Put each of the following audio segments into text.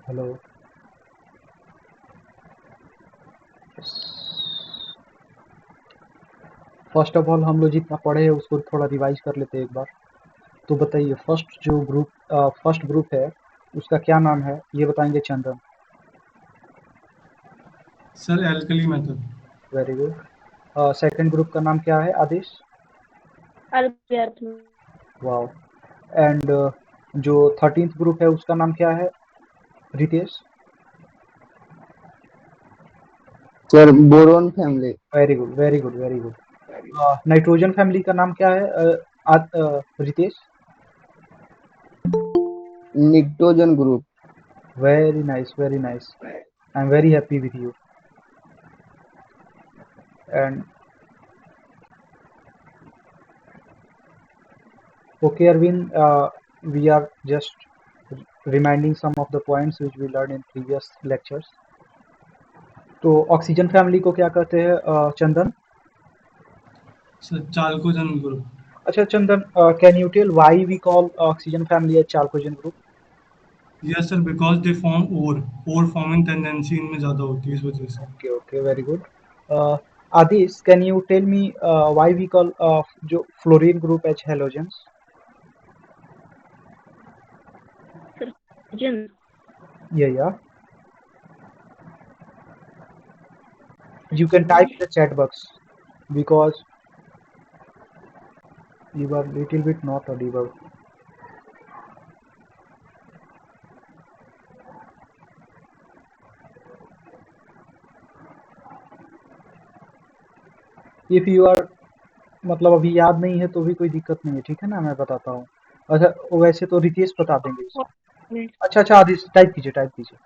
Hello. First of all हम लोग जितना पढ़े हैं उसको थोड़ा रिवाइज कर लेते हैं एक बार। तो बताइए फर्स्ट ग्रुप है उसका क्या नाम है ये बताएंगे Chandan. Sir alkali method. Very good. Second group का नाम क्या है आदेश। अल्गोरिथम। वाओ। एंड जो 13th ग्रुप है उसका नाम क्या है Ritesh. Sir boron family. Very good very good very good. Nitrogen family का नाम क्या है Ritesh. Pnictogen group. Very nice very nice. I am very happy with you. And okay Arvind, we are just reminding some of the points which we learned in previous lectures. तो oxygen family को क्या कहते हैं Chandan. Sir chalcogen group. अच्छा Chandan, can you tell why we call oxygen family as chalcogen group. Yes sir, because they form or forming tendency इनमें ज़्यादा होती है इस वजह से। Okay okay very good. Aadish can you tell me why we call जो fluorine group as halogens. जन या you can type in the chat box because you are little bit not audible. If you are मतलब अभी याद नहीं है तो भी कोई दिक्कत नहीं है, ठीक है ना, मैं बताता हूँ। अच्छा वैसे तो रितेश बता देंगे इसको। अच्छा अच्छा आदिश टाइप कीजिए टाइप कीजिए।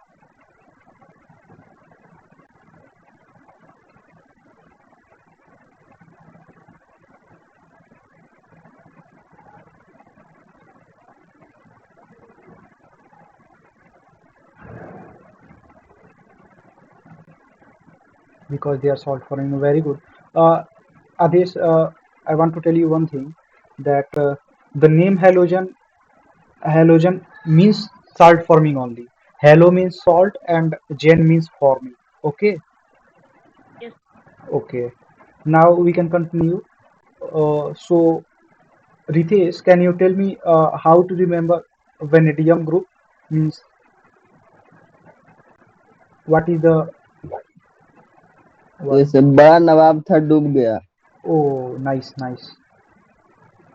Because they are salt forming, very good. Adesh, I want to tell you one thing that the name halogen means salt forming only. Halo means salt and gen means forming. Okay. Yes. Okay. Now we can continue. So Ritesh, can you tell me how to remember vanadium group means what is the ये what? Sir बड़ा नवाब था डूब गया। Oh, nice, nice.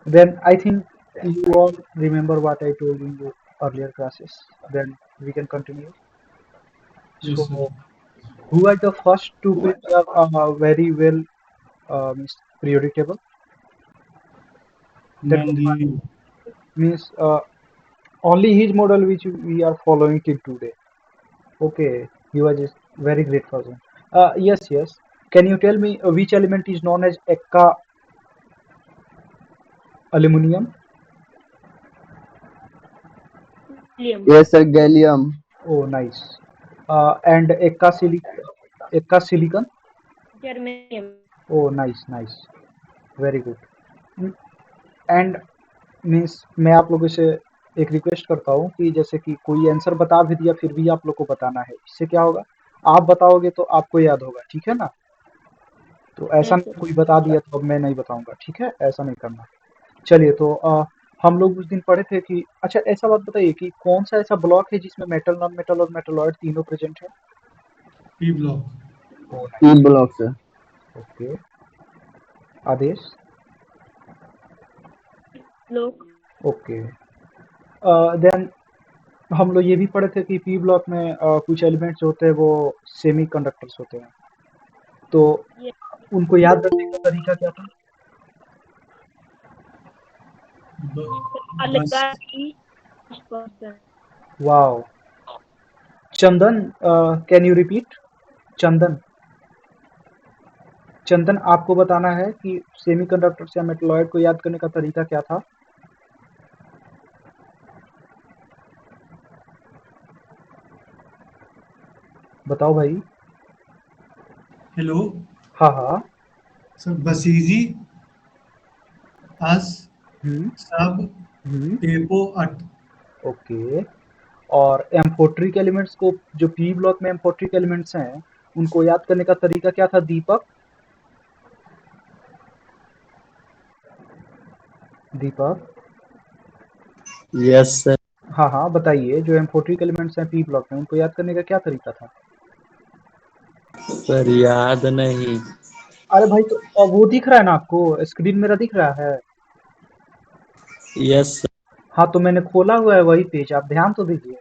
Then I think you all remember what I told in the earlier classes. Then we can continue. Yes sir. So, who are the first to preserve very well means periodic table? That was मैंडेलिन। means only his model which we are following till today. Okay, he was a very great person. Yes, yes. Can you tell me which element is known as Eka aluminum? Helium. ये sir gallium. Oh, nice. And Eka silicon? Germanium. Oh, nice, nice. Very good. And means मैं आप लोगों से एक request करता हूँ कि जैसे कि कोई आंसर बता भी दिया फिर भी आप लोग को बताना है, इससे क्या होगा आप बताओगे तो आपको याद होगा, ठीक है ना। तो ऐसा Yes, नहीं sir. कोई बता दिया तो अब मैं नहीं बताऊंगा, ठीक है, ऐसा नहीं करना। चलिए तो हम लोग उस दिन पढ़े थे कि अच्छा ऐसा बात बताइए कि कौन सा ऐसा ब्लॉक है जिसमें मेटल नॉन मेटल और मेटलॉइड तीनों प्रेजेंट है। P block. ओ P nice. Block sir. Okay Aadesh. Look. Okay then हम लोग ये भी पढ़े थे कि पी ब्लॉक में कुछ एलिमेंट्स होते हैं वो सेमी कंडक्टर्स होते हैं, तो Yes. उनको याद रखने का तरीका क्या था। बस। Algari person. Wow. Chandan can you repeat. Chandan Chandan आपको बताना है कि सेमी कंडक्टर्स या मेटलॉइड को याद करने का तरीका क्या था। बताओ भाई। हेलो। हाँ हाँ। सर बसीजी, अस, हम्म सब, हम्म। एपो, अट। ओके और एम्फोट्रिक एलिमेंट्स को, जो पी ब्लॉक में एम्फोट्रिक एलिमेंट्स हैं, उनको याद करने का तरीका क्या था दीपक? दीपक, यस सर। हाँ हाँ बताइए, जो एम्फोट्रिक एलिमेंट्स हैं पी ब्लॉक में, उनको याद करने का क्या तरीका था? सर याद नहीं। अरे भाई, तो अब वो दिख रहा है ना आपको, स्क्रीन मेरा दिख रहा है? Yes sir. हाँ, तो मैंने खोला हुआ है वही पेज, आप ध्यान तो दीजिए।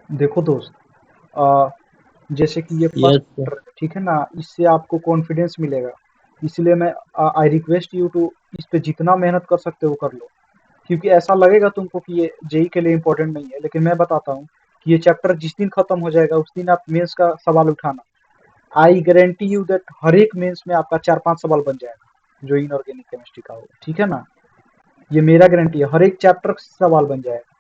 देखो दोस्त, अ, जैसे कि ये फर्स्ट यस सर। चैप्टर है, ठीक है ना, इससे आपको कॉन्फिडेंस मिलेगा। इसलिए मैं आई रिक्वेस्ट यू टू इस पे जितना मेहनत कर सकते हो कर लो, क्योंकि ऐसा लगेगा तुमको कि ये जेई के लिए इम्पोर्टेंट नहीं है, लेकिन मैं बताता हूँ कि ये चैप्टर जिस दिन खत्म हो जाएगा उस दिन आप मेंस का सवाल उठाना। आई गारंटी यू दैट हर एक मेंस में आपका 4-5 सवाल बन जाएगा जो इनऑर्गेनिक केमिस्ट्री का होगा, ठीक है ना। ये मेरा गारंटी है, हर एक चैप्टर से सवाल बन जाएगा।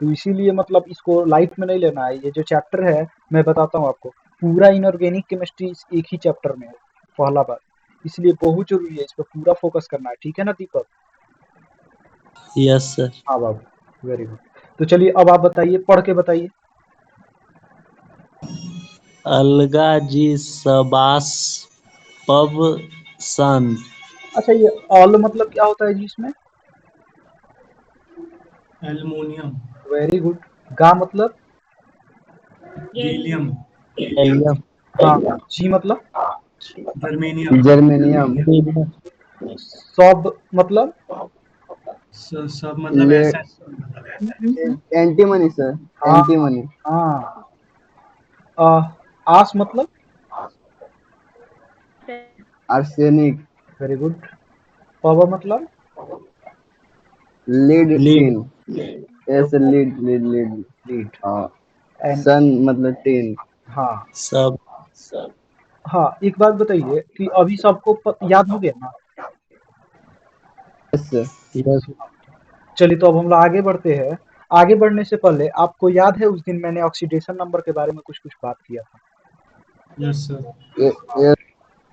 तो इसीलिए मतलब इसको लाइट में नहीं लेना है। ये जो चैप्टर है, मैं बताता हूँ आपको, पूरा इनऑर्गेनिक केमिस्ट्री एक ही चैप्टर में है, पहला बार। इसलिए बहुत जरूरी है, इस पर पूरा फोकस करना है, ठीक है ना दीपक? Yes sir. हाँ बाबू, वेरी गुड। तो चलिए अब आप बताइए, पढ़ के बताइए। अलगा जी सबास पब सन। अच्छा, ये ऑल मतलब क्या होता है जी इसमें? एल्युमिनियम। Very good. गा मतलब? गैलियम। गैलियम। हाँ। जी मतलब? जर्मेनियम। जर्मेनियम। सब मतलब? सब मतलब ले ऐसा। Antimony sir. हाँ एंटीमनी। हाँ। आ, आस मतलब? आर्सेनिक। Very good. पव मतलब? Lead lead. टीन। ऐसे लीड लीड लीड। लीड। हाँ। एंड सन मतलब टीन। हाँ सब। हाँ, एक बात बताइए कि अभी सबको याद हो गया ना? Yes sir. यस। चलिए, तो अब हम लोग आगे बढ़ते हैं। आगे बढ़ने से पहले आपको याद है उस दिन मैंने ऑक्सीडेशन नंबर के बारे में कुछ कुछ बात किया था? Yes sir. यस।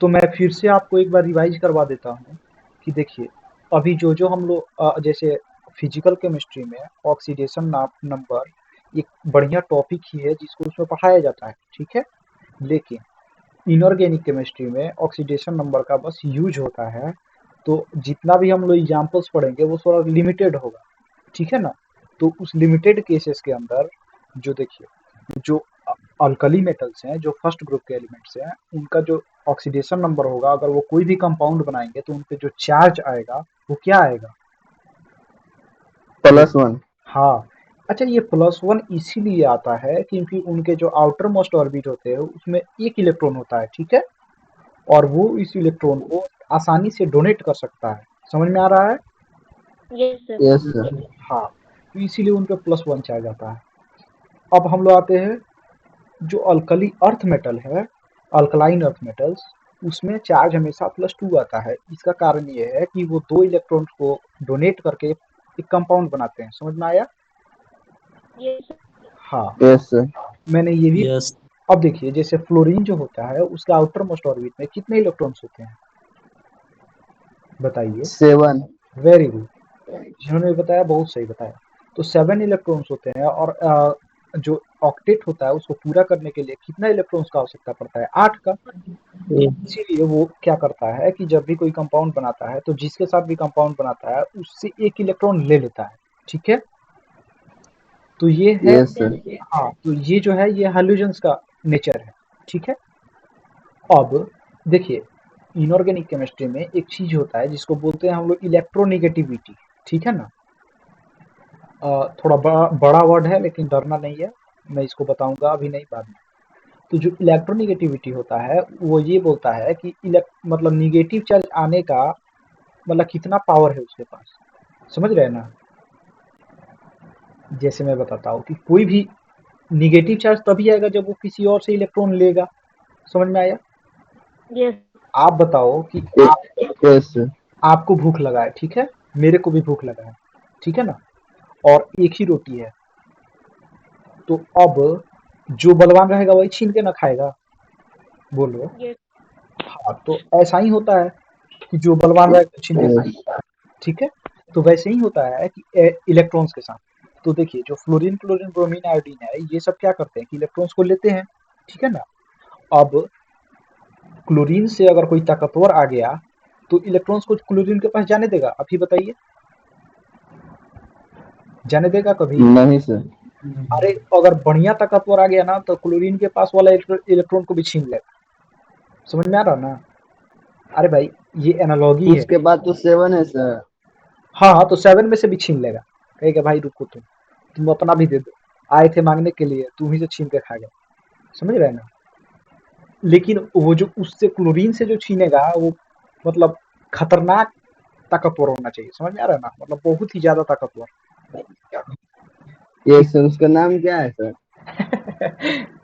तो मैं फिर से आपको एक बार रिवाइज करवा देता हूँ कि देखिए, अभी जो हम लोग जैसे फिजिकल केमिस्ट्री में ऑक्सीडेशन नंबर एक बढ़िया टॉपिक ही है जिसको उसमें पढ़ाया जाता है, ठीक है। लेकिन इनऑर्गेनिक केमिस्ट्री में ऑक्सीडेशन नंबर का बस यूज होता है, तो जितना भी हम लोग एग्जाम्पल्स पढ़ेंगे वो थोड़ा लिमिटेड होगा, ठीक है ना। तो उस लिमिटेड केसेस के अंदर जो देखिए, जो अल्कली मेटल्स हैं, जो फर्स्ट ग्रुप के एलिमेंट्स हैं, उनका जो ऑक्सीडेशन नंबर होगा, अगर वो कोई भी कंपाउंड बनाएंगे तो उनपे जो चार्ज आएगा वो क्या आएगा? +1। हाँ। अच्छा, ये +1 इसीलिए आता है क्योंकि उनके जो आउटर मोस्ट ऑर्बिट होते हैं उसमें एक इलेक्ट्रॉन होता है, ठीक है। और वो इस इलेक्ट्रॉन को आसानी से डोनेट कर सकता है। समझ में आ रहा है? Yes sir. Yes sir. हाँ, तो इसीलिए उन पे +1 चार्ज आता है। अब हम लोग आते हैं, जो अल्कली अर्थ मेटल है, अल्कलाइन अर्थ मेटल्स, उसमें चार्ज हमेशा +2 आता है। इसका कारण ये है कि वो 2 इलेक्ट्रॉन को डोनेट करके एक कंपाउंड बनाते हैं। समझ में आया? Yes sir. हाँ, यस सर। मैंने ये भी। यस। अब देखिए, जैसे फ्लोरीन जो होता है उसके आउटर मोस्ट ऑर्बिट में कितने इलेक्ट्रॉन्स होते हैं बताइए? 7। Very good. जिन्होंने बताया बहुत सही बताया। तो 7 इलेक्ट्रॉन्स होते हैं, और जो ऑक्टेट होता है उसको पूरा करने के लिए कितना इलेक्ट्रॉन्स का आवश्यकता पड़ता है? 8 का। इसीलिए वो क्या करता है कि जब भी कोई कंपाउंड बनाता है तो जिसके साथ भी कंपाउंड बनाता है उससे एक इलेक्ट्रॉन ले लेता है, ठीक है। तो ये है। Yes sir. हाँ, तो ये जो है ये हैलोजेंस का नेचर है, ठीक है। अब देखिए, इनऑर्गेनिक केमिस्ट्री में एक चीज होता है जिसको बोलते हैं हम लोग इलेक्ट्रोनेगेटिविटी, ठीक है ना। थोड़ा बड़ा वर्ड है लेकिन डरना नहीं है, मैं इसको बताऊंगा अभी नहीं, बाद में। तो जो इलेक्ट्रोनेगेटिविटी होता है वो ये बोलता है कि मतलब निगेटिव चार्ज आने का मतलब कितना पावर है उसके पास। समझ रहे हैं ना? जैसे मैं बताता हूँ कि कोई भी निगेटिव चार्ज तभी आएगा जब वो किसी और से इलेक्ट्रॉन लेगा। समझ में आया? यस। आप बताओ कि यस सर। आपको भूख लगा है, ठीक है। मेरे को भी भूख लगा है, ठीक है ना। और एक ही रोटी है, तो अब जो बलवान रहेगा वही छीन के ना खाएगा, बोलो। यस। हाँ, तो ऐसा ही होता है कि जो बलवान रहेगा वो छीन के यस। खाएगा, ठीक है। तो वैसे ही होता है कि इलेक्ट्रॉन्स के साथ, तो देखिए जो फ्लोरीन, क्लोरीन, ब्रोमीन, आयोडीन है, ये सब क्या करते हैं कि इलेक्ट्रॉन्स को लेते हैं, ठीक है ना? अब क्लोरीन से अगर कोई ताकतवर आ गया, तो इलेक्ट्रॉन्स को क्लोरीन के पास जाने देगा? आप ही बताइए, जाने देगा कभी? नहीं सर। अरे अगर बढ़िया ताकतवर आ गया ना, तो क्लोरीन के पास वाला इलेक्ट्रॉन को भी छीन लेगा। समझ में आ रहा ना? अरे भाई ये एनालॉगी है। उसके बाद तो 7 है सर। हाँ, तो 7 में से भी छीन लेगा, कहेगा भाई रुको तुम अपना भी दे दो, आए थे मांगने के लिए, तुम ही से छीन के खा गए। समझ रहे हैं ना? लेकिन वो जो उससे क्लोरीन से जो छीनेगा, वो मतलब खतरनाक ताकतवर होना चाहिए। समझ में आ रहा है ना? मतलब बहुत ही ज्यादा ताकतवर। ये सर उसका नाम क्या है सर?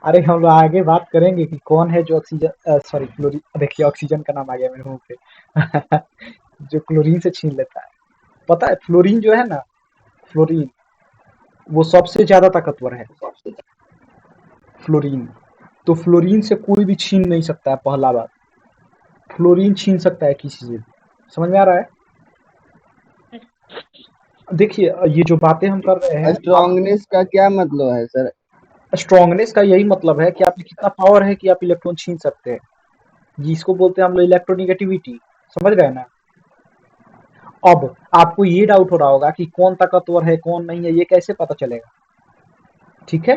अरे हम लोग आगे बात करेंगे कि कौन है जो ऑक्सीजन, सॉरी क्लोरीन, देखिए ऑक्सीजन का नाम आ गया मेरे मुंह पे। जो क्लोरीन से छीन लेता है। पता है फ्लोरीन जो है ना, फ्लोरीन वो सबसे ज्यादा ताकतवर है, फ्लोरीन। तो फ्लोरीन से कोई भी छीन नहीं सकता है, पहला बात। फ्लोरीन छीन सकता है किसी से भी। समझ में आ रहा है? देखिए ये जो बातें हम कर रहे हैं, आप स्ट्रांगनेस का क्या मतलब है सर? स्ट्रांगनेस का यही मतलब है कि आप में कितना पावर है कि आप इलेक्ट्रॉन छीन सकते हैं, जिसको बोलते हैं हम लोग इलेक्ट्रोनिगेटिविटी। समझ गए ना? अब आपको ये डाउट हो रहा होगा कि कौन ताकतवर है कौन नहीं है, ये कैसे पता चलेगा? ठीक है,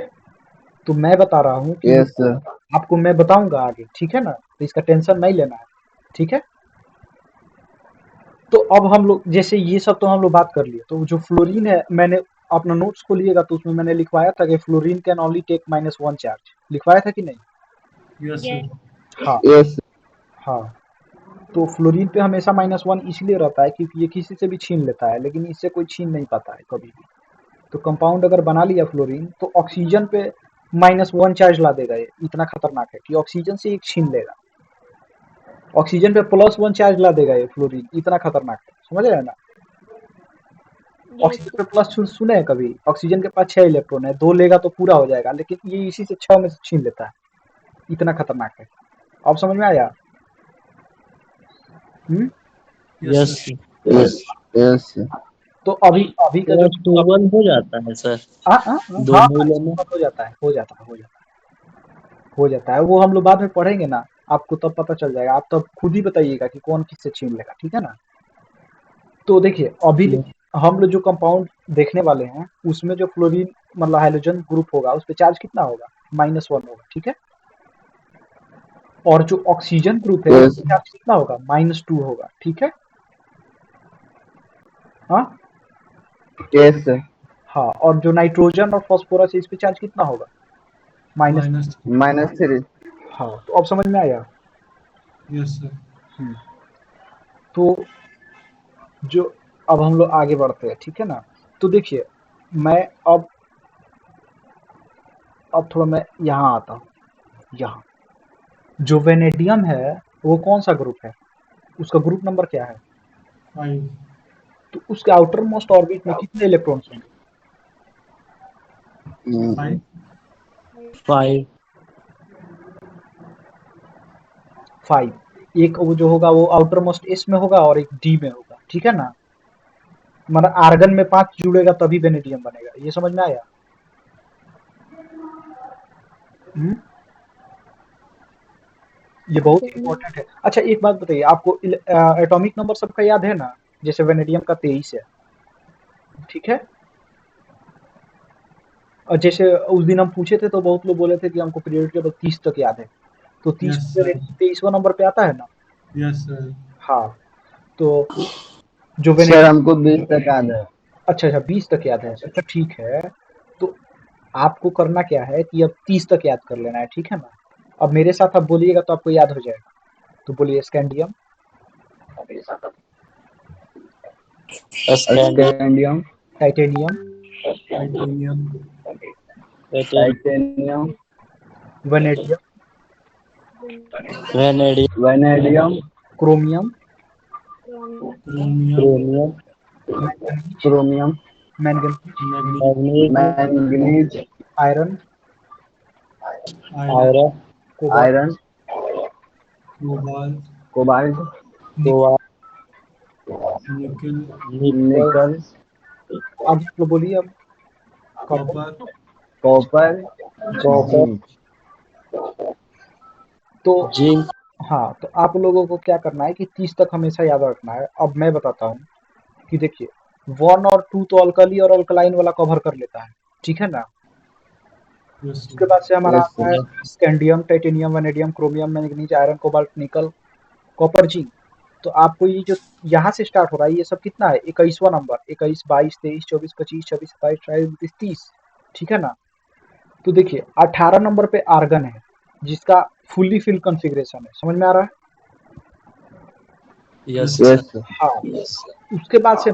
तो मैं बता रहा हूँ कि यस सर। आपको मैं बताऊंगा आगे, ठीक है ना? तो इसका टेंशन नहीं लेना है, ठीक है? तो अब हम लोग जैसे ये सब तो हम लोग बात कर लिए, तो जो फ्लोरीन है, मैंने अपना नोट्स को लिएगा तो उसमें मैंने लिखवाया था कि fluorine can only take -1 charge. लिखवाया था कि नहीं? Yes Yes. सर। हाँ यस हाँ। तो फ्लोरीन पे हमेशा -1 इसलिए रहता है क्योंकि ये किसी से भी छीन लेता है, लेकिन इससे कोई छीन नहीं पाता है कभी भी। तो कंपाउंड अगर बना लिया फ्लोरीन, तो ऑक्सीजन पे -1 चार्ज ला देगा। ये इतना खतरनाक है कि ऑक्सीजन से एक छीन लेगा। ऑक्सीजन पे +1 चार्ज ला देगा ये फ्लोरीन, इतना खतरनाक है। समझ रहे हैं ना? Yes. ऑक्सीजन पे प्लस सुने हैं कभी? ऑक्सीजन के पास 6 इलेक्ट्रॉन है, 2 लेगा तो पूरा हो जाएगा, लेकिन ये इसी से 6 में से छीन लेता है। इतना खतरनाक है। अब समझ में आया? Hmm? Yes yes sir. Yes yes. तो अभी अभी का जो सर 2-1 हो जाता है सर हाँ हाँ हाँ हाँ, दोनों में। हो जाता है, हो जाता है, हो जाता है, हो जाता है। वो हम लोग बाद में पढ़ेंगे ना, आपको तब पता चल जाएगा। आप तब खुद ही बताइएगा कि कौन किससे छीन लेगा, ठीक है ना? तो देखिए अभी हम लोग जो कंपाउंड देखने वाले हैं, उसमें जो फ्लोरीन मतलब हाइड्रोजन ग्रुप होगा, उस पे चार्ज कितना होगा? -1 होगा, ठीक है? और जो ऑक्सीजन ग्रुप है, उस यस पे चार्ज कितना होगा? -2 होगा, ठीक है? हाँ यस सर। हाँ। और जो नाइट्रोजन और फास्फोरस है, इस पे चार्ज कितना होगा? माइनस। माइनस। -3। हाँ, तो अब समझ में आया? Yes sir. हम्म। तो जो अब हम लोग आगे बढ़ते हैं, ठीक है ना? तो देखिए मैं अब थोड़ा मैं यहाँ आता हूँ। यहाँ जो वेनेडियम है, वो कौन सा ग्रुप है? उसका ग्रुप नंबर क्या है? 5। तो उसके आउटर मोस्ट ऑर्बिट में कितने इलेक्ट्रॉन्स होंगे? 5। 5। 5। एक वो जो होगा वो आउटर मोस्ट एस में होगा और एक डी में होगा, ठीक है ना? मतलब आर्गन में 5 जुड़ेगा तभी वेनेडियम बनेगा। ये समझ में आया? हम्म? ये बहुत ही इंपॉर्टेंट है। अच्छा एक बात बताइए, आपको एटॉमिक नंबर सबका याद है ना? जैसे वेनेडियम का 23 है, ठीक है? और जैसे उस दिन हम पूछे थे तो बहुत लोग बोले थे कि हमको पीरियड टेबल 30 तक याद है। तो 30 यस सर। 23वां नंबर पे आता है ना? Yes sir. हाँ। तो जो सर वेनेडियम, हमको 20 तक याद है। अच्छा 20 तक याद है, अच्छा ठीक है। तो आपको करना क्या है कि अब 30 तक याद कर लेना है, ठीक है ना? अब मेरे साथ आप बोलिएगा तो आपको याद हो जाएगा। तो बोलिए scandium, scandium. Scandium, titanium, titanium. Titanium, vanadium, vanadium. Vanadium, chromium, chromium. Chromium. Manganese, chromium, manganese, manganese. Manganese. Manganese, iron, iron. Iron. Cobalt, iron, cobalt. Cobalt, निकल। कोबाल्ट। निकल। निकल। निकल, अब आप लोग बोलिए अब। Copper, copper, copper. जिंक। तो जिंक। हाँ, तो आप लोगों को क्या करना है कि 30 तक हमेशा याद रखना है। अब मैं बताता हूँ कि देखिए 1 और 2 तो अल्कली और अल्कलाइन वाला कवर कर लेता है, ठीक है ना। यस उसके सर, बाद से हमारा यस आता है scandium, titanium, vanadium, chromium, manganese, iron, cobalt, निकल, कॉपर, जिंक। तो आपको ये जो यहाँ से स्टार्ट हो रहा है ये सब कितना है, 21वां नंबर, 21, 22, 23, 24, 25, 26, 27, 28, 29, 30, ठीक है ना। तो देखिए 18 नंबर पे आर्गन है जिसका फुल्ली फिल कॉन्फ़िगरेशन है, समझ में आ रहा है। Yes yes yes sir. हाँ, उसके बाद से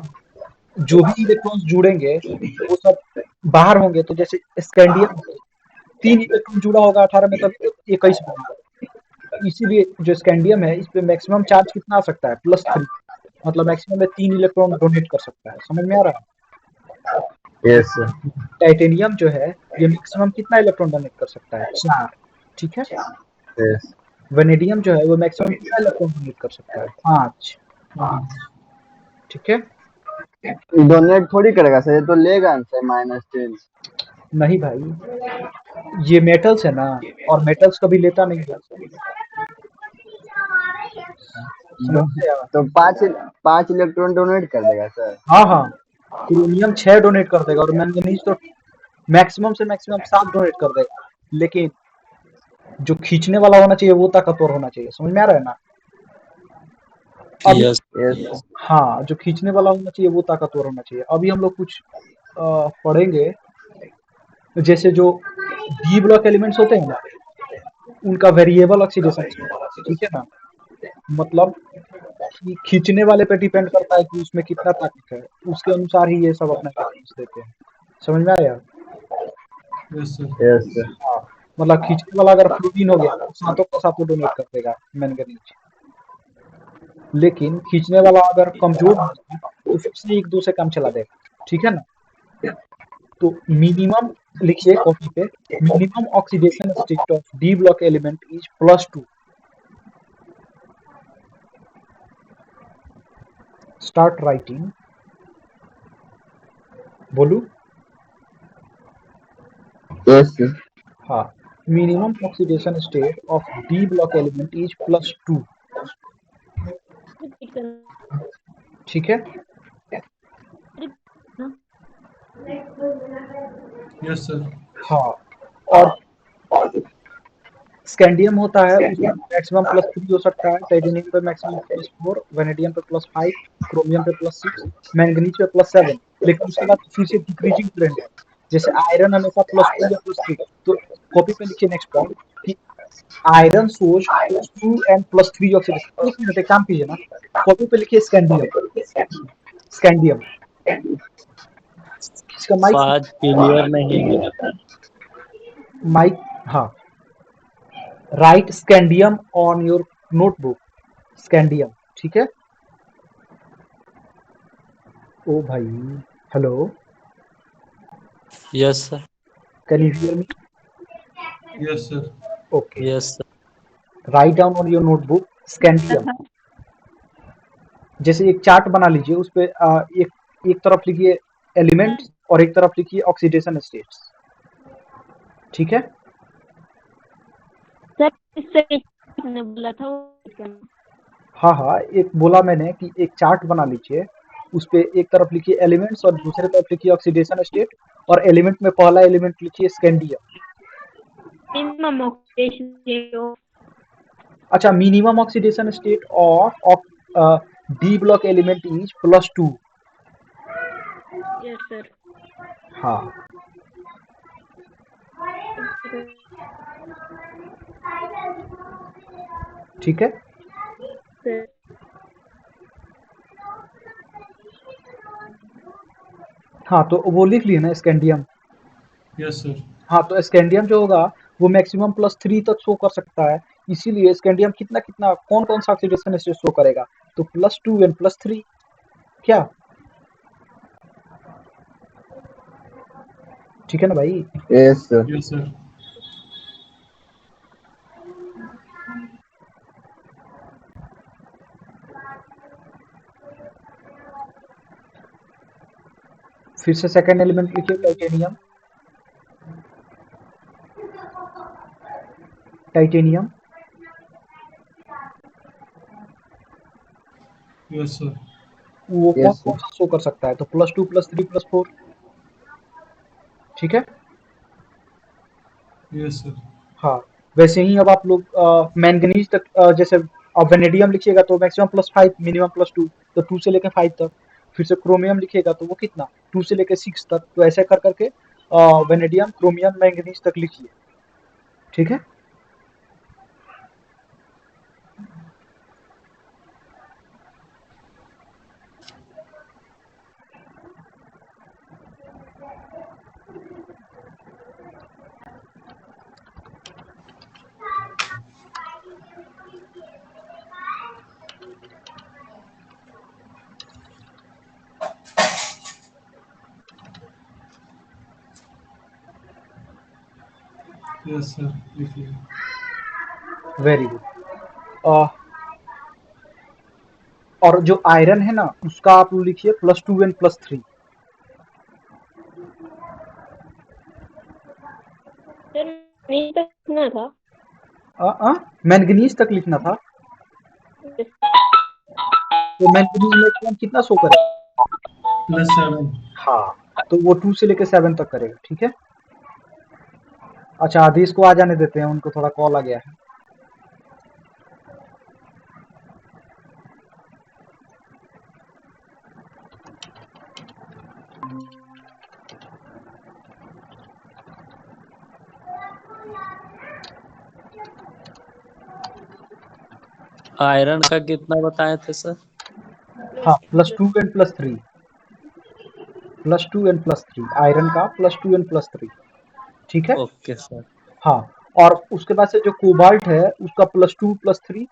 जो भी इलेक्ट्रॉन्स जुड़ेंगे वो सब बाहर होंगे। तो जैसे स्कैंडियम 3 इलेक्ट्रॉन जुड़ा होगा 18 में, तब 21 बना। इसीलिए जो स्कैंडियम है इस पे मैक्सिमम चार्ज कितना आ सकता है, +3, मतलब मैक्सिमम में 3 इलेक्ट्रॉन डोनेट कर सकता है, समझ में आ रहा है। यस टाइटेनियम जो है ये मैक्सिमम कितना इलेक्ट्रॉन डोनेट कर सकता है, 4, ठीक है। यस। वेनेडियम जो है वो मैक्सिमम कितना इलेक्ट्रॉन डोनेट कर सकता है, 5, 5, ठीक है। डोनेट थोड़ी करेगा सर, ये तो लेगा आंसर -10। नहीं भाई, ये मेटल्स है ना, और मेटल्स कभी लेता नहीं है, समझ दो, में आया? तो 5 इलेक्ट्रॉन डोनेट कर देगा सर। हाँ हाँ, क्रोमियम 6 डोनेट कर देगा और मैंगनीज तो मैक्सिमम से मैक्सिमम 7 डोनेट कर देगा। लेकिन जो खींचने वाला होना चाहिए वो ताकतवर होना चाहिए, समझ में आ रहा है ना। अभी यस। यस हाँ, जो खींचने वाला होना चाहिए वो ताकतवर होना चाहिए। अभी हम लोग कुछ पढ़ेंगे, जैसे जो डी ब्लॉक एलिमेंट्स होते हैं ना उनका वेरिएबल ऑक्सीडेशन, ठीक है ना। मतलब कि खींचने वाले पे डिपेंड करता है कि उसमें कितना ताकत है, उसके अनुसार ही ये सब अपना खींच देते हैं, समझ में आया। यस सर, यस हाँ, मतलब खींचने वाला अगर फ्लोरीन हो गया तो सातों का सातों डोनेट कर देगा मैंगनीज। लेकिन खींचने वाला अगर कमजोर हो गया तो फिर से एक दो से काम चला देगा, ठीक है ना। तो मिनिमम लिखिए कॉपी पे, minimum oxidation state of D block element is +2। Start writing, बोलू। यस हाँ, minimum oxidation state of D block element is +2, repeat करना। ठीक है। यस सर, हाँ, और स्कैंडियम होता है उसमें मैक्सिमम +3 हो सकता है, टाइटेनियम पे मैक्सिमम +4, वेनेडियम पे +5, क्रोमियम पे +6, मैंगनीज पे +7। लेकिन उसके बाद फिर से डिक्रीजिंग ट्रेंड है, जैसे आयरन हमेशा +2 या +3। तो कॉपी पे लिखिए नेक्स्ट पॉइंट कि आयरन सोर्स +2 एंड +3 ऑक्सीडेशन। एक मिनट, एक काम कीजिए ना, कॉपी पे लिखिए स्कैंडियम, स्कैंडियम। इसका माइक, फाज क्लियर नहीं है। माइक, हाँ, right scandium on your notebook, scandium, ठीक है। ओ भाई, hello, yes sir. Can you hear me? Yes sir, okay, yes sir. Write down on your notebook scandium. जैसे एक चार्ट बना लीजिए, उस पे एक एक तरफ लिखिए एलिमेंट्स और एक तरफ लिखिए ऑक्सीडेशन स्टेट्स, ठीक है। सर इससे ने बोला था वो repeat करना। हाँ हाँ, एक बोला मैंने कि एक चार्ट बना लीजिए, उस पे एक तरफ लिखिए एलिमेंट्स और दूसरे तरफ लिखिए ऑक्सीडेशन स्टेट, और एलिमेंट में पहला एलिमेंट लिखिए scandium. Minimum oxidation state of अच्छा, minimum oxidation state of D block element is +2। Yes sir. हाँ, ठीक है। सर हाँ, तो वो लिख लिए ना स्कैंडियम। यस सर, हाँ, तो स्कैंडियम जो होगा वो मैक्सिमम +3 तक शो कर सकता है। इसीलिए स्कैंडियम कितना कितना कौन कौन सा ऑक्सीडेशन स्टेट शो करेगा, तो +2 एंड +3, क्या, ठीक है ना भाई। यस यस सर, फिर से सेकंड एलिमेंट लिखिए टाइटेनियम, टाइटेनियम, यस सर। वो कौन यस कौन सा शो कर सकता है? तो +2 +3 +4, ठीक है। Yes sir. हाँ, वैसे ही अब आप लोग मैंगनीज तक जैसे अब वेनेडियम लिखिएगा तो मैक्सिमम +5 मिनिमम +2, तो 2 से लेके 5 तक। फिर से क्रोमियम लिखिएगा तो वो कितना 2 से लेके 6 तक। तो ऐसे कर करके वेनेडियम, क्रोमियम, मैंगनीज तक लिखिए, ठीक है। यस सर, लिख लिया। Very good. और जो आयरन है ना उसका आप लोग लिखिए +2 एंड +3। सर नहीं तक ना था। मैंगनीज तक लिखना था। तो मैंगनीज में कितना शो करेगा? +7। हाँ, तो वो 2 से लेके 7 तक करेगा, ठीक है। अच्छा, आदेश को आ जाने देते हैं, उनको थोड़ा कॉल आ गया है। आयरन का कितना बताए थे सर? हाँ, +2 एंड +3, +2 एंड +3 आयरन का +2 एंड +3, ठीक है। Okay sir. हाँ, और उसके बाद से जो कोबाल्ट है उसका +2 +3,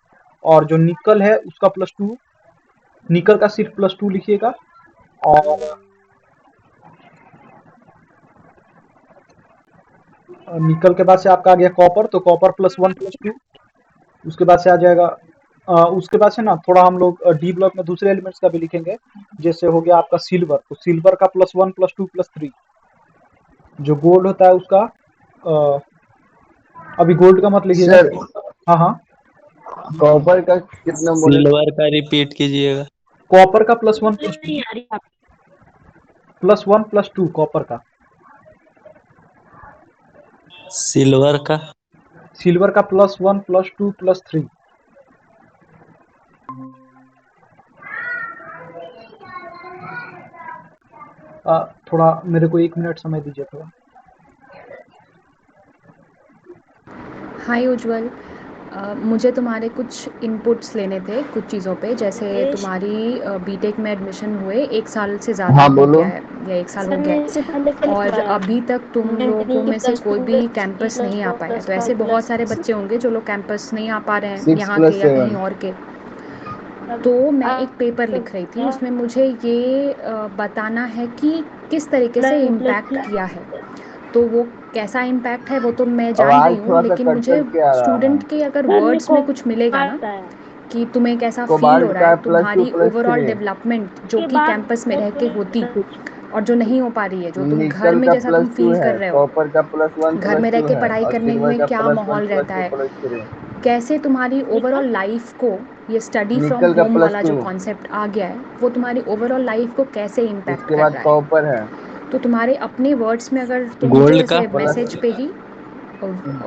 और जो निकल है उसका +2, निकल का सिर्फ +2 लिखिएगा। और निकल के बाद से आपका आ गया कॉपर, तो कॉपर +1 +2। उसके बाद से आ जाएगा उसके बाद से ना थोड़ा हम लोग डी ब्लॉक में दूसरे एलिमेंट्स का भी लिखेंगे। जैसे हो गया आपका सिल्वर, तो सिल्वर का +1 +2 +3। जो गोल्ड होता है उसका अ, अभी गोल्ड का मत लिखिएगा। सर, हाँ हाँ, कॉपर का कितना बोले? सिल्वर का रिपीट कीजिएगा। कॉपर का +1 नहीं आ रही आप। +1 +2 कॉपर का। सिल्वर का सिल्वर का +1 +2 +3। थोड़ा मेरे को 1 मिनट समय दीजिए थोड़ा। हाय उज्जवल, मुझे तुम्हारे कुछ इनपुट्स लेने थे कुछ चीज़ों पे। जैसे तुम्हारी बीटेक में एडमिशन हुए 1 साल से ज़्यादा हाँ हो बोलो। गया है या 1 साल हो गया है, और अभी तक तुम लोगों में से कोई भी कैंपस नहीं आ पाया। तो ऐसे बहुत सारे बच्चे होंगे जो लोग कैंपस नहीं आ पा रहे हैं 6 यहाँ के + या कहीं 7। और के। तो मैं एक पेपर लिख रही थी, उसमें मुझे ये बताना है कि किस तरीके से इम्पैक्ट किया है। तो वो कैसा इम्पैक्ट है वो तो मैं जान आवाज रही हूँ, थोड़ा सा लेकिन कट मुझे कट के आ रहा है। स्टूडेंट के अगर वर्ड्स में कुछ मिलेगा ना कि तुम्हें कैसा फील हो कोबाल्ट रहा का है, है +2 तुम्हारी ओवरऑल +3। डेवलपमेंट जो कि कैंपस में रह के होती और जो नहीं हो पा रही है, जो तुम घर निकल में का जैसा तुम +2 फील है, कर रहे हो, कॉपर का +1 घर में रह +2 के है, पढ़ाई और करने सिल्वर में का क्या +1 माहौल रहता +2 है, +3। कैसे तुम्हारी ओवरऑल लाइफ को ये स्टडी फ्रॉम निकल का होम वाला जो +2। कॉन्सेप्ट आ गया है वो तुम्हारी ओवरऑल लाइफ को कैसे इम्पैक्ट उसके कर बाद रहा है। कॉपर है, तो तुम्हारे अपने वर्ड्स में अगर तुम मुझे गोल्ड का ऐसे प्लस मैसेज पे ही,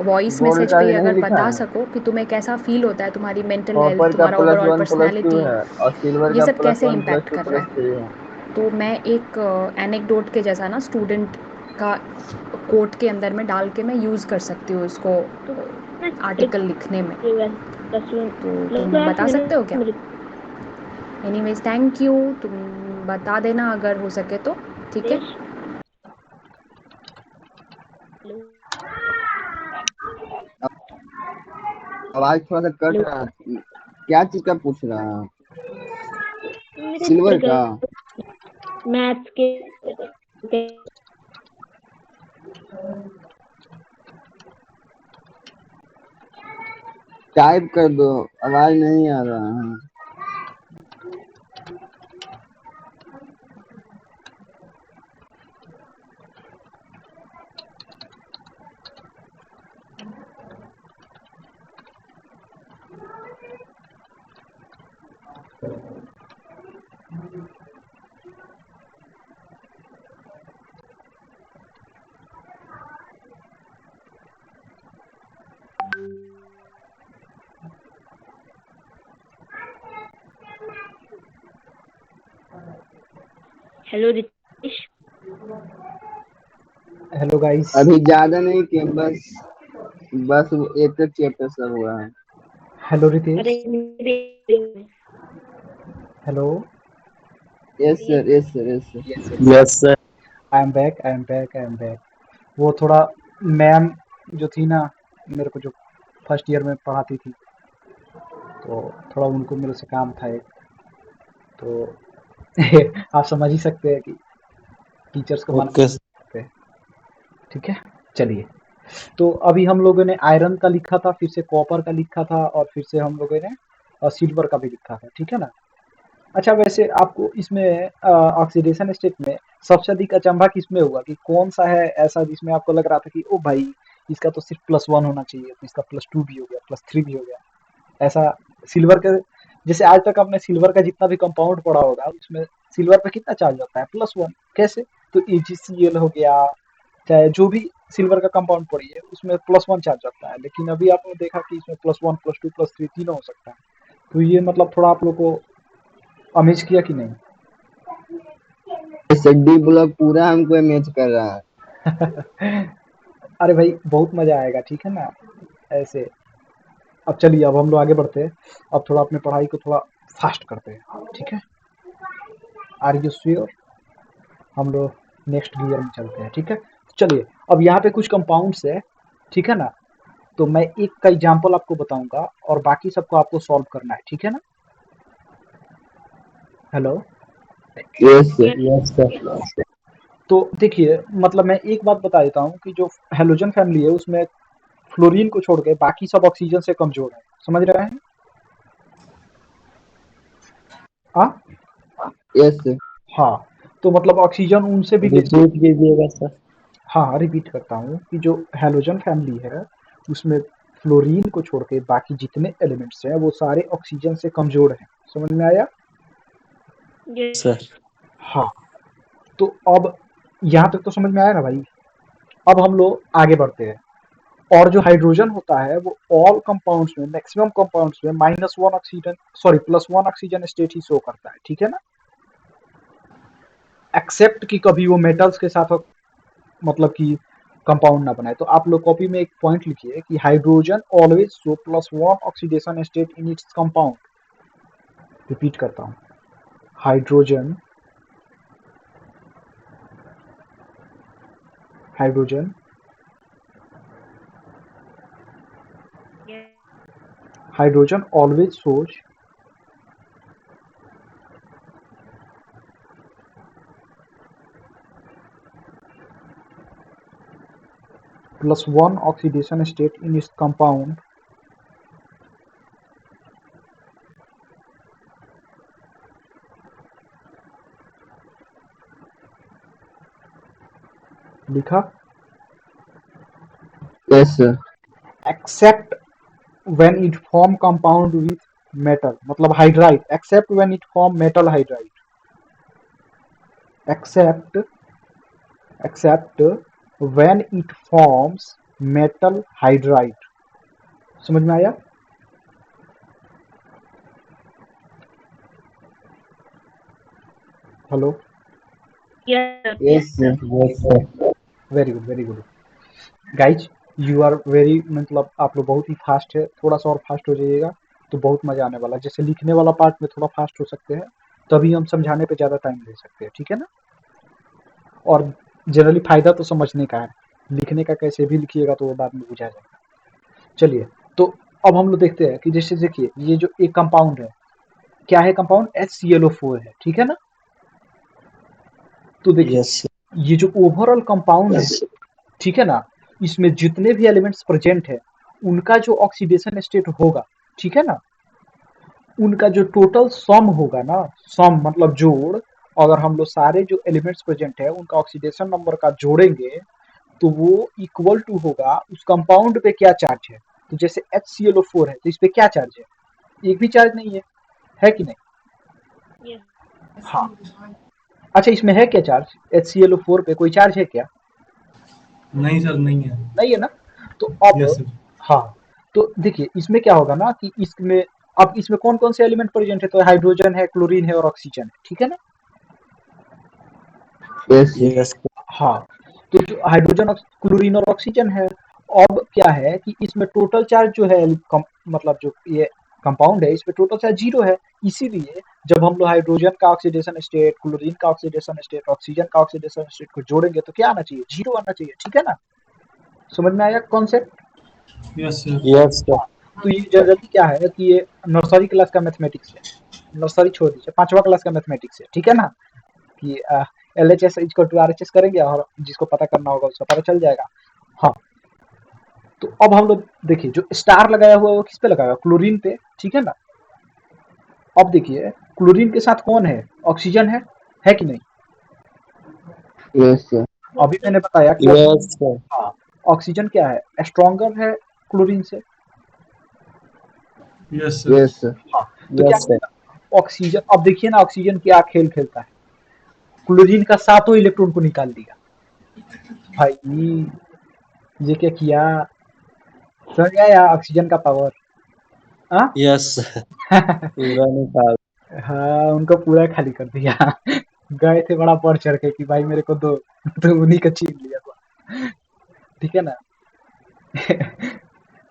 वॉइस गोल्ड मैसेज का पे ही भी नहीं अगर लिखा बता है। सको कि तुम्हें कैसा फील होता है, तुम्हारी मेंटल हेल्थ, कॉपर का तुम्हारा ओवरऑल +1 +2 पर्सनालिटी, है, और सिल्वर ये का सब कैसे +1 इम्पैक्ट +2 कर रहा है। +3 है। तो मैं एक एनेक्डोट के जैसा ना स्टूडेंट का कोट के अंदर में डाल के मैं यूज़ कर सकती हूँ इसको आर्टिकल लिखने में। तो तुम बता सकते हो क्या? एनीवेज थैंक यू, तुम बता देना अगर हो सके तो, ठीक है। आवाज थोड़ा सा कट रहा है। क्या चीज का पूछ रहा है? सिल्वर का? मैथ्स के टाइप कर दो, आवाज नहीं आ रहा है। हेलो रितेश। Hello guys. अभी ज्यादा नहीं कि बस एक एक चैप्टर सब हुआ है। हेलो अरे Ritesh. Hello. Yes sir, yes sir, yes sir. Yes yes sir. I am back, I am back, I am back. वो थोड़ा मैम जो थी ना, मेरे को जो फर्स्ट ईयर में पढ़ाती थी, तो थोड़ा उनको मेरे से काम था एक, तो आप समझ ही सकते हैं कि टीचर्स को मना ओके नहीं सकते। ठीक है, चलिए। तो अभी हम लोगों ने आयरन का लिखा था, फिर से कॉपर का लिखा था, और फिर से हम लोगों ने सिल्वर का भी लिखा था। ठीक है ना। अच्छा, वैसे आपको इसमें ऑक्सीडेशन स्टेट में सबसे अधिक अचंभा किसमें हुआ कि कौन सा है ऐसा जिसमें आपको लग रहा था कि ओ भाई, इसका तो सिर्फ +1 होना चाहिए, तो इसका +2 भी हो गया, +3 भी हो गया। ऐसा सिल्वर के, जैसे आज तक आपने सिल्वर का जितना भी कंपाउंड पढ़ा होगा, उसमें सिल्वर पे कितना चार्ज होता है? +1। कैसे? तो AgCl हो गया, चाहे जो भी सिल्वर का कंपाउंड पढ़िए, उसमें +1 चार्ज होता है। लेकिन अभी आपने देखा कि इसमें +1, +2, +3 तीनों हो सकता है। तो ये मतलब थोड़ा आप लोग को अमेज किया कि नहीं? सर डी ब्लॉक पूरा हमको इमेज कर रहा है। अरे भाई, बहुत मजा आएगा। ठीक है ना, ऐसे। अब चलिए, अब हम लोग आगे बढ़ते हैं। अब थोड़ा अपने पढ़ाई को थोड़ा फास्ट करते हैं। ठीक है, आर यू श्योर? हम लोग नेक्स्ट गियर में चलते हैं। ठीक है, चलिए। अब यहाँ पे कुछ कंपाउंड्स है। ठीक है ना, तो मैं एक का एग्जाम्पल आपको बताऊंगा और बाकी सबको आपको सॉल्व करना है। ठीक है ना। Hello. Yes sir. Yes sir. तो देखिए, मतलब मैं एक बात बता देता हूँ कि जो हेलोजन फैमिली है उसमें फ्लोरीन को छोड़ के बाकी सब ऑक्सीजन से कमजोर है। समझ रहे हैं? हाँ यस सर। हाँ। तो मतलब ऑक्सीजन उनसे भी लेस। रिपीट कीजिएगा सर। हाँ, रिपीट करता हूँ कि जो हेलोजन फैमिली है उसमें फ्लोरीन को छोड़ के बाकी जितने एलिमेंट्स हैं वो सारे ऑक्सीजन से कमजोर हैं। समझ में आया? सर हाँ। तो अब यहाँ तक तो समझ में आया ना भाई? अब हम लोग आगे बढ़ते हैं। और जो हाइड्रोजन होता है वो ऑल कंपाउंड्स में, मैक्सिमम कंपाउंड्स में -1 ऑक्सीजन, सॉरी +1 ऑक्सीजन स्टेट ही शो करता है। ठीक है ना, एक्सेप्ट कि कभी वो मेटल्स के साथ मतलब कि कंपाउंड ना बनाए। तो आप लोग कॉपी में एक पॉइंट लिखिए कि hydrogen always show +1 oxidation state in its compound. Repeat करता हूँ, hydrogen hydrogen hydrogen always shows +1 oxidation state in its compound लिखा, yes sir. Except when it form compound with metal, मतलब hydride, except when it form metal hydride, except when it forms metal hydride। समझ में आया? Hello. Yes sir. Yes sir. Very good, very good guys. You are very, मतलब आप लोग बहुत ही fast है। थोड़ा सा और फास्ट हो जाइएगा तो बहुत मजा आने वाला है। जैसे लिखने वाला पार्ट में थोड़ा फास्ट हो सकते हैं, तभी हम समझाने पे ज़्यादा टाइम दे सकते हैं। ठीक है ना। और जनरली फायदा तो समझने का है, लिखने का कैसे भी लिखिएगा तो वो बाद में बुझा जाएगा। चलिए, तो अब हम लोग देखते हैं कि जैसे देखिए ये जो एक कंपाउंड है, क्या है कंपाउंड? HClO4 है। ठीक है ना। तो देखिए यस ये जो ओवरऑल कंपाउंड है, ठीक है ना, इसमें जितने भी एलिमेंट्स प्रेजेंट है उनका जो ऑक्सीडेशन स्टेट होगा, ठीक है ना, उनका जो टोटल सम होगा ना, सम मतलब जोड़, अगर हम लोग सारे जो एलिमेंट्स प्रेजेंट है उनका ऑक्सीडेशन नंबर का जोड़ेंगे तो वो इक्वल टू होगा उस कंपाउंड पे क्या चार्ज है। तो जैसे HClO4 है तो इस पे क्या चार्ज है? एक भी चार्ज नहीं है कि नहीं? हाँ। अच्छा, इसमें है क्या चार्ज? HClO4 पे कोई चार्ज है क्या? नहीं सर, नहीं है। नहीं है ना। तो अब यस सर। हाँ, तो देखिए इसमें क्या होगा ना कि इसमें, अब इसमें कौन कौन से एलिमेंट प्रेजेंट है? तो हाइड्रोजन है, क्लोरीन है और ऑक्सीजन है। ठीक है ना। यस यस हाँ, तो जो हाइड्रोजन क्लोरीन और ऑक्सीजन है। अब क्या है कि इसमें टोटल चार्ज जो है मतलब जो ये कंपाउंड है इसमें टोटल चार्ज 0 है। इसीलिए जब हम लोग हाइड्रोजन का ऑक्सीडेशन स्टेट, क्लोरीन का ऑक्सीडेशन स्टेट, ऑक्सीजन का ऑक्सीडेशन स्टेट को जोड़ेंगे तो क्या आना चाहिए? 0 आना चाहिए। ठीक है ना? समझ में आया concept? Yes sir. Yes sir तो ये जनरली क्या है कि ये नर्सरी क्लास का मैथमेटिक्स है। नर्सरी छोड़ दीजिए, 5वां क्लास का मैथमेटिक्स है। ठीक है ना? कि LHS इक्वल टू RHS करेंगे और जिसको पता करना होगा उसका पता चल जाएगा। हाँ, तो अब हम लोग देखिए जो स्टार लगाया हुआ है वो किस पे लगाया हुआ है? क्लोरीन पे। ठीक है ना? अब देखिए क्लोरीन के साथ कौन है? ऑक्सीजन है कि नहीं? यस सर अभी मैंने बताया कि यस सर हाँ, ऑक्सीजन क्या है? स्ट्रॉन्गर है क्लोरीन से। Yes sir. यस सर हाँ, तो क्या यस सर ऑक्सीजन, अब देखिए ना ऑक्सीजन क्या खेल खेलता है। क्लोरीन का 7 इलेक्ट्रॉन को निकाल दिया। भाई ये क्या किया? समझ गया या ऑक्सीजन का पावर? हाँ यस सर पूरा निकाल हाँ, उनको पूरा खाली कर दिया। गए थे बड़ा बढ़ चढ़ के कि भाई मेरे को दो, तो उन्हीं का छीन लिया था। ठीक है ना?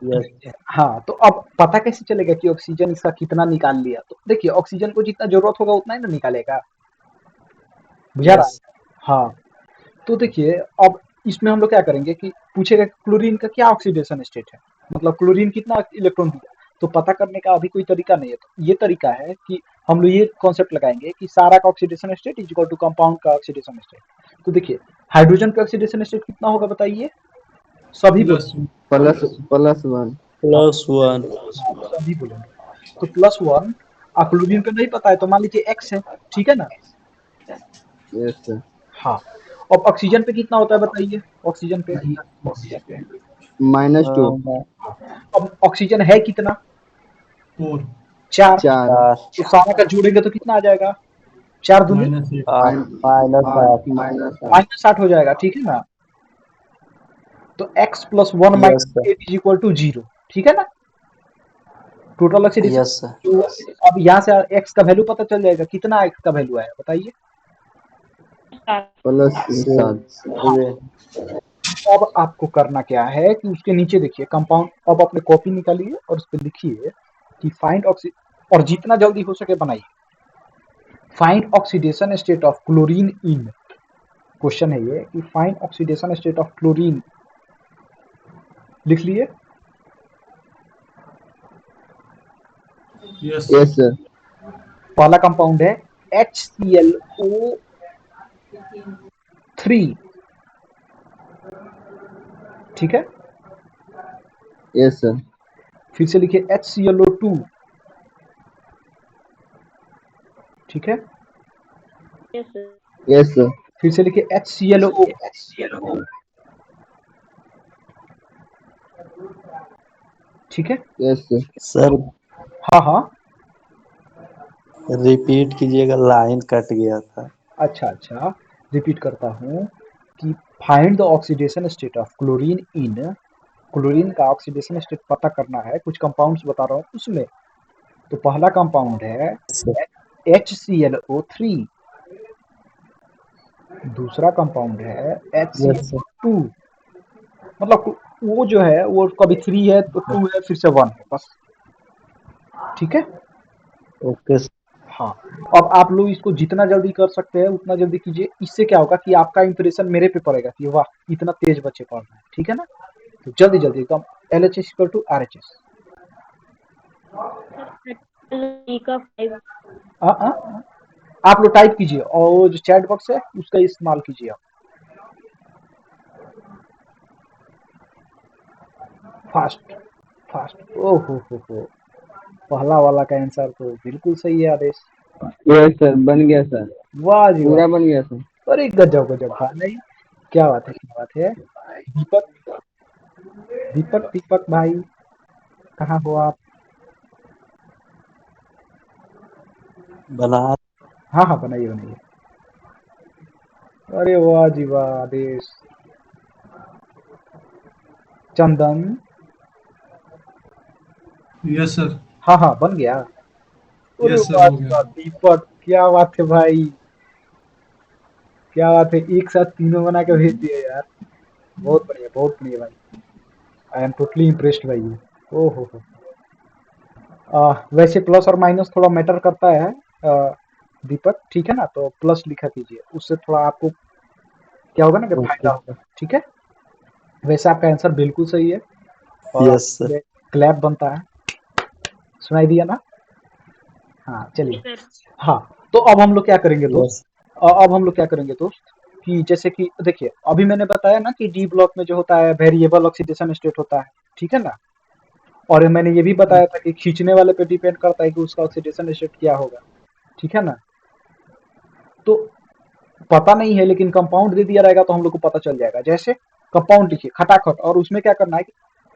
यस सर हाँ, तो अब पता कैसे चलेगा कि ऑक्सीजन इसका कितना निकाल लिया? तो देखिए ऑक्सीजन को जितना जरूरत होगा उतना ही ना निकालेगा। बुझा रहा है? यस हाँ, तो देखिए अब इसमें हम लोग क्या करेंगे कि पूछेगा क्लोरीन का क्या ऑक्सीडेशन स्टेट है, मतलब क्लोरीन कितना इलेक्ट्रॉन दिया। तो पता करने का अभी कोई तरीका नहीं है। तो ये तरीका है कि हम लोग ये कॉन्सेप्ट लगाएंगे कि सारा का oxidation state is equal to compound का ऑक्सीडेशन स्टेट। तो देखिए हाइड्रोजन का ऑक्सीडेशन स्टेट कितना होगा बताइए? सभी प्लस बोलेंगे। +1 हाँ, +1 सभी बोलेंगे। तो +1। क्लोरीन का नहीं पता है तो मान लीजिए एक्स है। ठीक है ना? यस सर हाँ, अब ऑक्सीजन पे कितना होता है बताइए? ऑक्सीजन पे -2 अब ऑक्सीजन है कितना? 4 4। 4 4 तो सारा का जोड़ेंगे तो कितना आ जाएगा? 4 दूनी -8 8 -8 -8 हो जाएगा। ठीक है ना? तो x + 1 - यस सर 8 = 0। ठीक है ना? Total oxidation. यस सर तो अब यहाँ से x का वैल्यू पता चल जाएगा। कितना x का वैल्यू आया बताइए? +7 7 अब आपको करना क्या है कि उसके नीचे देखिए कंपाउंड। अब अपने कॉपी निकालिए और उस पर लिखिए कि फाइंड ऑक्सी, और जितना जल्दी हो सके बनाइए। Find oxidation state of chlorine in, question है ये कि find oxidation state of chlorine. लिख लिए? यस यस सर पहला कंपाउंड है HClO3। ठीक है? यस सर फिर से लिखिए HClO2। ठीक है? यस सर यस सर फिर से लिखिए HClO। ठीक है? यस सर सर हाँ हाँ, रिपीट कीजिएगा लाइन कट गया था अच्छा, रिपीट करता हूँ कि find the oxidation state of chlorine in. Chlorine का ऑक्सीडेशन स्टेट पता करना है। कुछ कंपाउंड्स बता रहा हूँ उसमें। तो पहला कंपाउंड है सर HClO3। दूसरा कंपाउंड है यस सर HClO2। मतलब वो जो है वो कभी 3 है तो 2 है फिर से 1 है बस। ठीक है? ओके हाँ, अब आप लोग इसको जितना जल्दी कर सकते हैं उतना जल्दी कीजिए। इससे क्या होगा कि आपका इंप्रेशन मेरे पे पड़ेगा कि वाह इतना तेज बच्चे पढ़ रहे हैं। ठीक है ना? तो जल्दी जल्दी एकदम LHS = RHS। ई का 5 आप लोग टाइप कीजिए और वो जो चैट बॉक्स है उसका इस्तेमाल कीजिए आप। Fast fast. ओ हो। पहला वाला का आंसर तो बिल्कुल सही है आदेश। यस सर बन गया सर वाह जी पूरा वाह। बन गया सर अरे गजब गजब भाई, क्या बात है क्या बात है। दीपक दीपक भाई कहाँ हो आप? बना हाँ बनाइए बनाइए। अरे वाह जी वाह आदेश। चंदन। Yes sir. हाँ बन गया। अरे यस सर वाह हो जी गया। वाह दीपक क्या बात है भाई, क्या बात है, एक साथ तीनों बना के भेज दिए यार, बहुत बढ़िया भाई। आई एम टोटली इम्प्रेस्ड भाई ये। ओहो हो। वैसे प्लस और माइनस थोड़ा मैटर करता है दीपक, ठीक है ना, तो प्लस लिखा कीजिए, उससे थोड़ा आपको क्या होगा ना कि फायदा होगा, ठीक है। वैसे आपका आंसर बिल्कुल सही है और यस सर। क्लैप बनता है, सुनाई दिया ना। हाँ चलिए, हाँ तो अब हम लोग क्या करेंगे दोस्त, यस अब हम लोग क्या करेंगे दोस्त कि जैसे कि देखिए अभी मैंने बताया ना कि डी ब्लॉक में जो होता है वेरिएबल ऑक्सीडेशन स्टेट होता है, ठीक है ना। और मैंने ये भी बताया था कि खींचने वाले पे डिपेंड करता है कि उसका ऑक्सीडेशन स्टेट क्या होगा, ठीक है ना। तो पता नहीं है लेकिन कंपाउंड दे दिया रहेगा तो हम लोग को पता चल जाएगा। जैसे कंपाउंड लिखिए खटाखट, और उसमें क्या करना है कि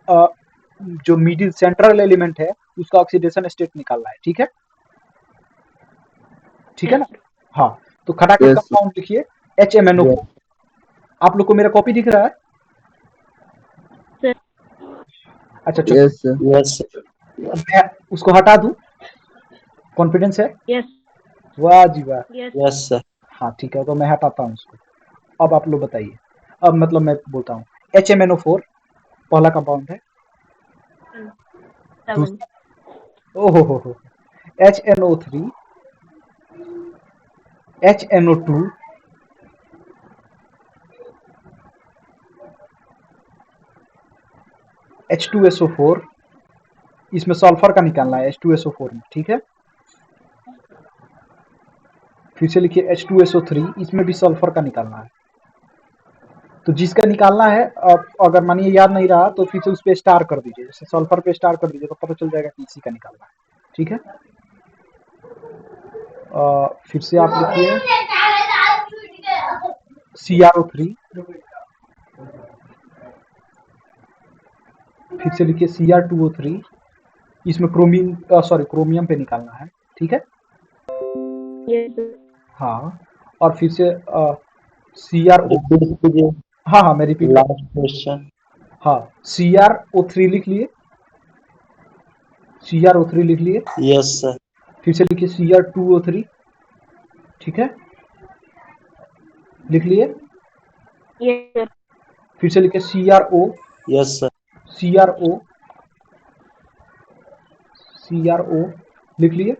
अ, जो मिडिल सेंट्रल एलिमेंट है उसका ऑक्सीडेशन स्टेट निकालना है, ठीक है, ठीक है ना। हाँ तो खटाखट Yes. कंपाउंड लिखिए HMNO4। आप लोग को मेरा कॉपी दिख रहा है? सर। अच्छा चलो, Yes, sir. यस मैं उसको हटा दूं, कॉन्फिडेंस है? यस वाह जी वाह। Yes yes sir. हाँ ठीक है, तो मैं हटाता हूँ उसको। अब आप लोग बताइए, अब मतलब मैं बोलता हूँ HMNO4 पहला कंपाउंड है। 7 ओहो HNO3, HNO2, H2SO4, इसमें सल्फर का निकालना है H2SO4 में, ठीक है। फिर से लिखिए H2SO3, इसमें भी सल्फर का निकालना है। तो जिसका निकालना है, अब अगर मानिए याद नहीं रहा तो फिर से उस पे स्टार कर दीजिए, जैसे सल्फर पे स्टार कर दीजिए तो पता चल जाएगा कि इसी का निकालना है, ठीक है। फिर से आप लिखिए CrO3, फिर से लिखिए Cr2O3, इसमें क्रोमियम पे निकालना है, ठीक है। यस हाँ और फिर से CrO, रिपीट कीजिए हाँ हाँ मैं रिपीट कर, लास्ट क्वेश्चन। हाँ CrO3 लिख लिए, CrO3 लिख लिए, यस सर। फिर से लिखिए Cr2O3, ठीक है, लिख लिए। यस फिर से लिखिए CrO, yes sir. CrO, CrO लिख लिए।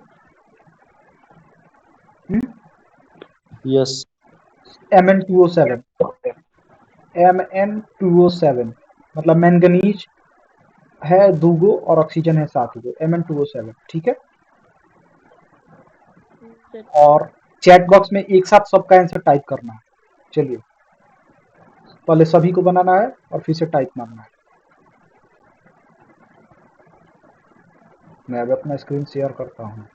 यस Mn2O7, Mn2O7 मतलब मैंगनीज है दूगो और ऑक्सीजन है 7 गो, Mn2O7, ठीक है। सर। और चैट बॉक्स में एक साथ सबका आंसर टाइप करना है। चलिए पहले सभी को बनाना है और फिर से टाइप मारना है। मैं अब अपना स्क्रीन शेयर करता हूँ।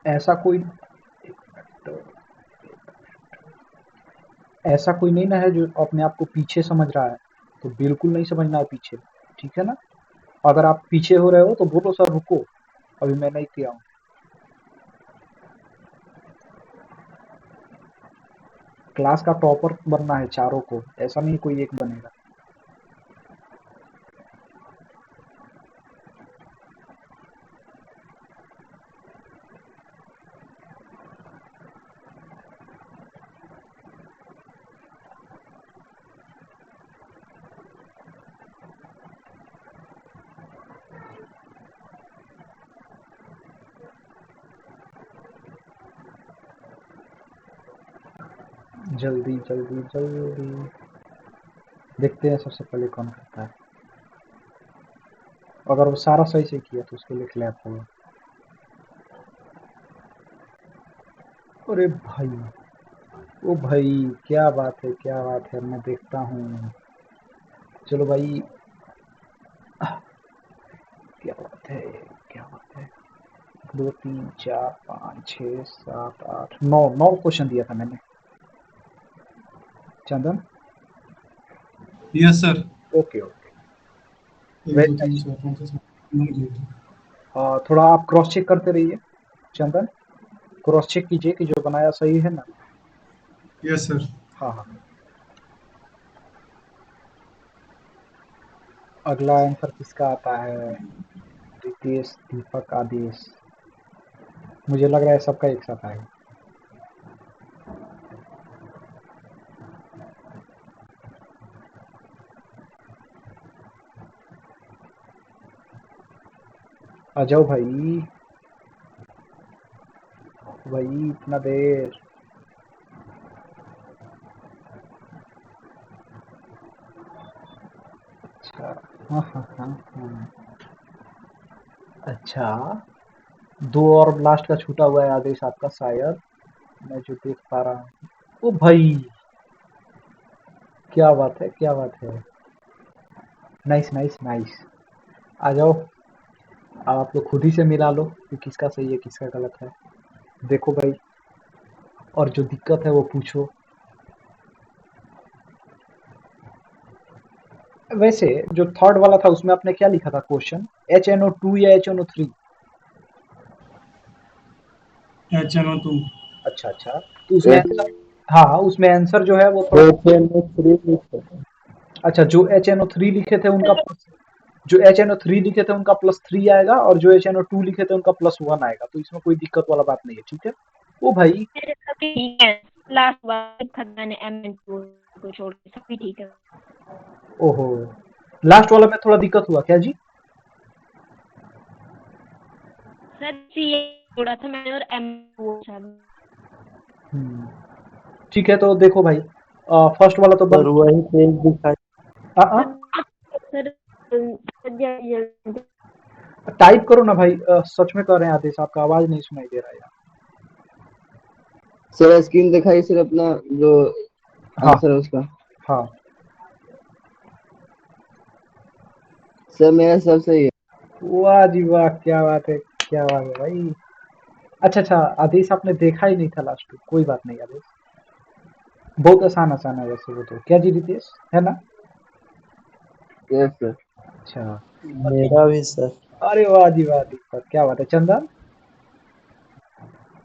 ऐसा कोई ऐसा कोई नहीं ना है जो अपने आप को पीछे समझ रहा है, तो बिल्कुल नहीं समझना है पीछे, ठीक है ना। अगर आप पीछे हो रहे हो तो बोलो सर रुको, अभी मैं नहीं किया हूँ। क्लास का टॉपर बनना है चारों को, ऐसा नहीं कोई एक बनेगा। जल्दी जल्दी जल्दी देखते हैं सबसे पहले कौन करता है। अगर वो सारा सही से किया तो उसके लिए क्लैप होगा। अरे भाई, ओ भाई, क्या बात है क्या बात है, मैं देखता हूँ। चलो भाई, क्या बात है क्या बात है। 2 3 4 5 6 7 8 9 क्वेश्चन दिया था मैंने। Chandan, yes sir. Okay okay, 1 very 2 3 nice. 4 5 6 7 नहीं। थोड़ा आप क्रॉस चेक करते रहिए चंदन, क्रॉस चेक कीजिए कि जो बनाया सही है ना। Yes sir. हाँ हाँ। अगला आंसर किसका आता है? रितेश, दीपक, आदेश। मुझे लग रहा है सबका एक साथ आएगा। आ जाओ भाई, भाई इतना देर। अच्छा, हाँ हाँ हाँ हाँ। अच्छा, 2 और लास्ट का छूटा हुआ है आदेश आपका शायद, मैं जो देख पा रहा हूँ। ओ भाई, क्या बात है, क्या बात है। Nice nice nice. आ जाओ, अब आप लोग खुद ही से मिला लो कि किसका सही है किसका गलत है। देखो भाई, और जो दिक्कत है वो पूछो। वैसे जो थर्ड वाला था उसमें आपने क्या लिखा था क्वेश्चन? HNO2 या HNO3? HNO2। अच्छा अच्छा, तो उसमें आंसर, हाँ उसमें आंसर जो है वो थोड़ा, अच्छा जो HNO3 लिखे थे उनका प्लस, जो HNO3 लिखे थे उनका +3 आएगा और जो HNO2 लिखे थे उनका +1 आएगा, तो इसमें कोई दिक्कत वाला बात नहीं है, ठीक है। ओ भाई, ठीक है, लास्ट बार खन्ना ने MN2 को छोड़ के सभी ठीक है। ओहो, लास्ट वाला में थोड़ा दिक्कत हुआ क्या जी? सर ये छोड़ा था मैंने और M2 हम्म, ठीक है, तो देखो भाई, फर्स्ट वाला तो बन, सर वही पेज दिखाई। सर सर टाइप करो ना भाई, सच में कर रहे हैं आदेश, आपका आवाज नहीं सुनाई दे रहा है यार। सर स्क्रीन दिखाइए सर अपना जो हाँ आंसर है उसका। हाँ, सर मेरा सब सही है। वाह जी वाह, क्या बात है, क्या बात है भाई। अच्छा अच्छा, आदेश आपने देखा ही नहीं था लास्ट में, कोई बात नहीं आदेश, बहुत आसान आसान है वैसे वो तो, क्या जी रितेश, है ना? Yes sir. अच्छा, मेरा भी सर। अरे वाह जी वाह दीपक, क्या बात है। चंदन,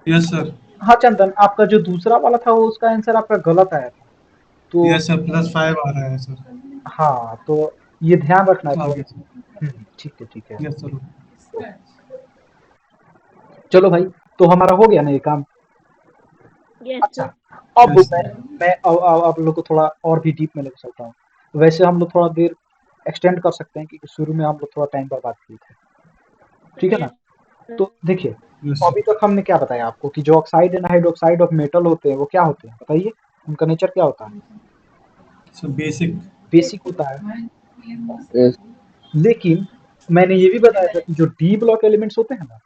यस सर। हाँ चंदन, आपका जो दूसरा वाला था वो उसका आंसर आपका गलत आया था, तो यस सर, +5 आ रहा है सर हाँ, तो ये ध्यान रखना है आगे। थोड़ा। ठीक है ठीक है। Yes sir. चलो भाई, तो हमारा हो गया ना ये काम। यस अच्छा, सर। अब यस सर। मैं अब आप लोग को थोड़ा और भी डीप में लेकर चलता हूँ। वैसे हम लोग थोड़ा देर एक्सटेंड कर सकते हैं क्योंकि शुरू में हम लोग थोड़ा टाइम बर्बाद किए थे, ठीक है ना? तो देखिए, यस अभी सर। तक हमने क्या बताया आपको कि जो oxide and hydroxide of metal होते हैं वो क्या होते हैं, बताइए, उनका नेचर क्या होता है? Sir basic. बेसिक होता है। यस लेकिन मैंने ये भी बताया था कि जो डी ब्लॉक एलिमेंट्स होते हैं ना,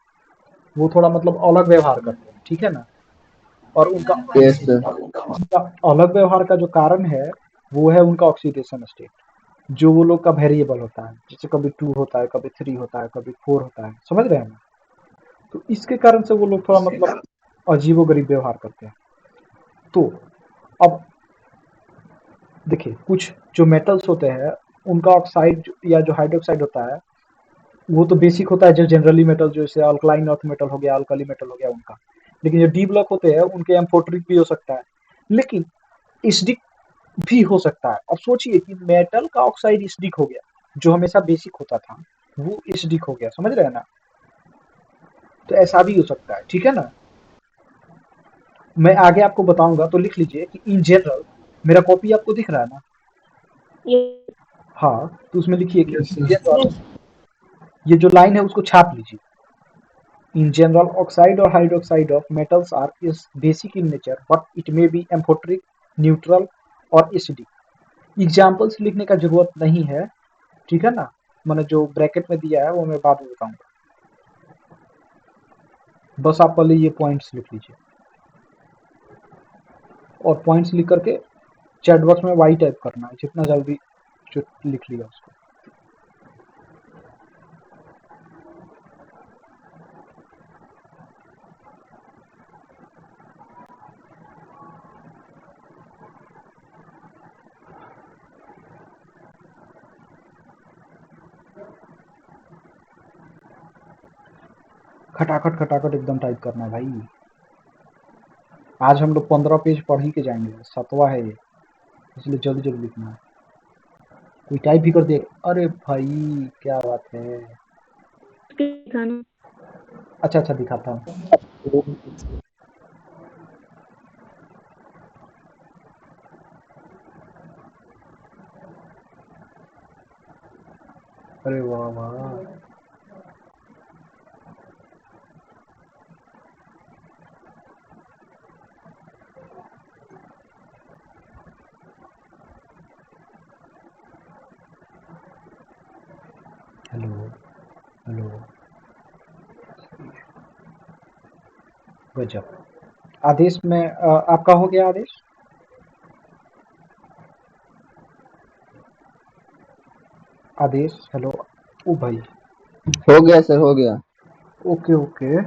वो थोड़ा मतलब अलग व्यवहार करते हैं, ठीक है ना? और उनका यस सर। उनका अलग व्यवहार का जो कारण है वो है उनका ऑक्सीडेशन स्टेट, जो वो लोग का वेरिएबल होता है, जैसे कभी 2 होता है, कभी 3 होता है, कभी 4 होता है, समझ रहे हैं ना? तो इसके कारण से वो लोग थोड़ा मतलब अजीबो-गरीब व्यवहार करते हैं। तो अब देखिए, कुछ जो मेटल्स होते हैं उनका ऑक्साइड या जो हाइड्रोक्साइड होता है वो तो बेसिक होता है, जो जनरली मेटल जैसे अल्कलाइन अर्थ मेटल हो गया, अल्कली मेटल हो गया उनका। लेकिन जो डी ब्लॉक होते हैं उनके एम्फोटेरिक भी हो सकता है, लेकिन एसिडिक भी हो सकता है। अब सोचिए कि मेटल का ऑक्साइड एसिडिक हो गया, जो हमेशा बेसिक होता था वो एसिडिक हो गया, समझ रहे हैं ना? तो ऐसा भी हो सकता है, ठीक है ना? मैं आगे आपको बताऊंगा, तो लिख लीजिए कि इन जनरल, मेरा कॉपी आपको दिख रहा है ना? ये हाँ, तो उसमें लिखिए कि यस इन सर। जनरल, ये जो लाइन है उसको छाप लीजिए। In general, oxide or hydroxide of metals are is basic in nature, but it may be amphoteric, neutral और acidic. एग्जाम्पल्स लिखने का जरूरत नहीं है, ठीक है ना? मैंने जो ब्रैकेट में दिया है वो मैं बाद में बताऊंगा, बस आप पहले ये पॉइंट्स लिख लीजिए, और पॉइंट्स लिख करके चैट बॉक्स में वाई टाइप करना है जितना जल्दी जो लिख लिया उसको। खटाखट खटाखट एकदम टाइप करना है भाई। आज हम लोग 15 पेज पढ़ ही के जाएंगे, 7वां है ये, इसलिए जल्दी जल्दी लिखना है। कोई टाइप भी कर दे। अरे भाई क्या बात है। दिखाना। अच्छा अच्छा दिखाता हूँ। अरे वाह वाह। Hello hello. गजब। आदेश में आपका हो गया आदेश? आदेश हेलो। ओ भाई। हो गया सर, हो गया। Okay okay.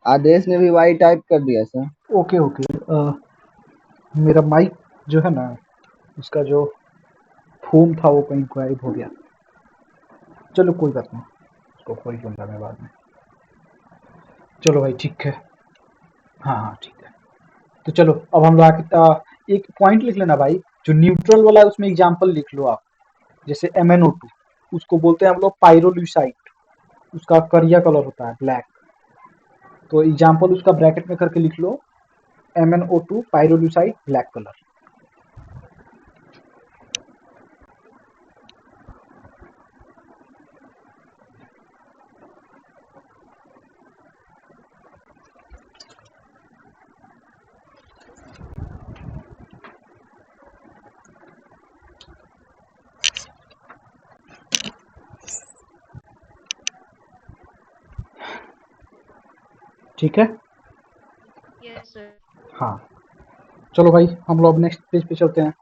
आदेश ने भी वाई टाइप कर दिया सर। Okay okay. मेरा माइक जो है ना, उसका जो फोम था वो कहीं गायब हो गया। चलो कोई बात नहीं, उसको खोल लूंगा मैं बाद में। चलो भाई ठीक है। हाँ हाँ ठीक है। तो चलो अब हम लोग एक पॉइंट लिख लेना भाई, जो न्यूट्रल वाला है उसमें एग्जाम्पल लिख लो आप। जैसे MnO2 उसको बोलते हैं हम लोग पायरोल्यूसाइड, उसका करिया कलर होता है ब्लैक। तो एग्जाम्पल उसका ब्रैकेट में करके लिख लो, MnO2 पायरोल्यूसाइड ब्लैक कलर। ठीक है। Yes sir. हाँ चलो भाई हम लोग नेक्स्ट पेज पे चलते हैं।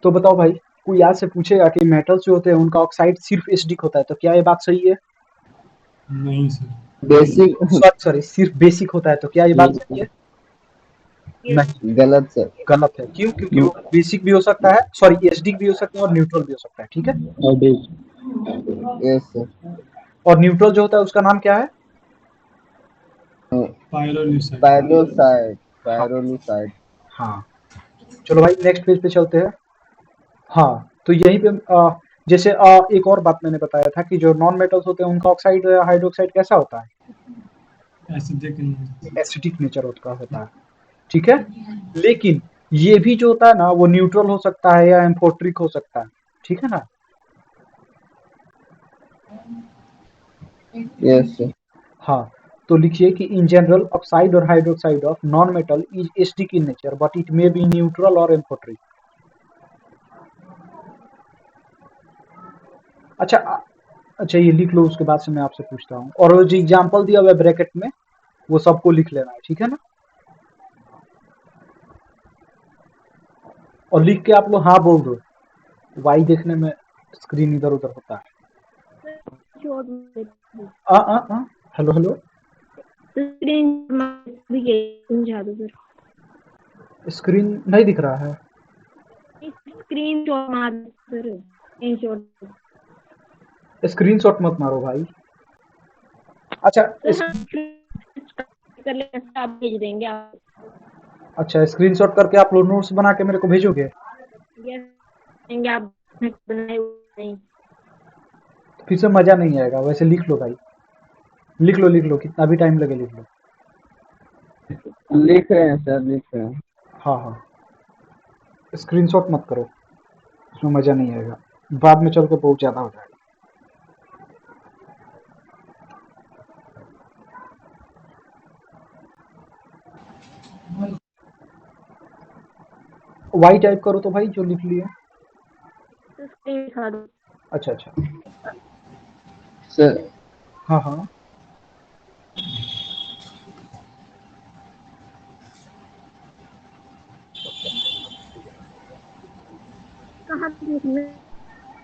तो बताओ भाई, कोई आज से पूछेगा कि मेटल्स जो होते हैं उनका ऑक्साइड सिर्फ एसिडिक होता है, तो क्या ये बात सही है? नहीं सर। बेसिक सॉरी सिर्फ बेसिक होता है, तो क्या ये बात सही है? नहीं, गलत सर। गलत है। क्यों? क्योंकि वो बेसिक भी हो सकता है, सॉरी एसिडिक भी हो सकता है और न्यूट्रल भी हो सकता है। ठीक है। Yes sir. और न्यूट्रल जो होता है उसका नाम क्या है? पायरोल्यूसाइड। पायरोसाइड। हाँ पायरोसाइड। हाँ। चलो भाई नेक्स्ट पेज पे चलते हैं। हाँ तो यहीं पे जैसे एक और बात मैंने बताया था कि जो नॉन मेटल्स होते हैं उनका ऑक्साइड हाइड्रोक्साइड कैसा होता है? एसिडिक। एसिडिक नेचर का होता है। ठीक है। लेकिन ये भी जो होता है ना वो न्यूट्रल हो सकता है या एम्फोट्रिक हो सकता है। ठीक है ना। Yes sir. हाँ तो लिखिए कि इन जनरल ऑक्साइड और hydroxide of non metal is acidic in nature but it may be neutral और एम्फोट्रिक। अच्छा अच्छा ये लिख लो, उसके बाद से मैं आपसे पूछता हूँ। और वो जो एग्जाम्पल दिया हुआ है ब्रैकेट में वो सबको लिख लेना है। ठीक है ना। और लिख के आप लोग हाँ बोल दो। वाई देखने में स्क्रीन इधर उधर होता है। Hello hello. स्क्रीन भी समझा दो सर। स्क्रीन नहीं दिख रहा है। स्क्रीन शॉट मार सर, स्क्रीन शॉट। स्क्रीनशॉट मत मारो भाई। अच्छा कर लेंगे, आप भेज देंगे आप। अच्छा स्क्रीनशॉट करके आप लोग नोट्स बना के मेरे को भेजोगे? यस देंगे आप, बनाए हुए नहीं। फिर से मजा नहीं आएगा। वैसे लिख लो भाई, लिख लो कितना भी टाइम लगे लिख लो। लिख रहे हैं सर, लिख रहे हैं। हाँ हाँ स्क्रीनशॉट मत करो, उसमें मजा नहीं आएगा, बाद में चल के बहुत ज्यादा हो जाएगा। वाई टाइप करो तो भाई जो लिख लिए। तो स्क्रीन दिखा दो। अच्छा अच्छा। सर हाँ हाँ कहाँ पे लिखना?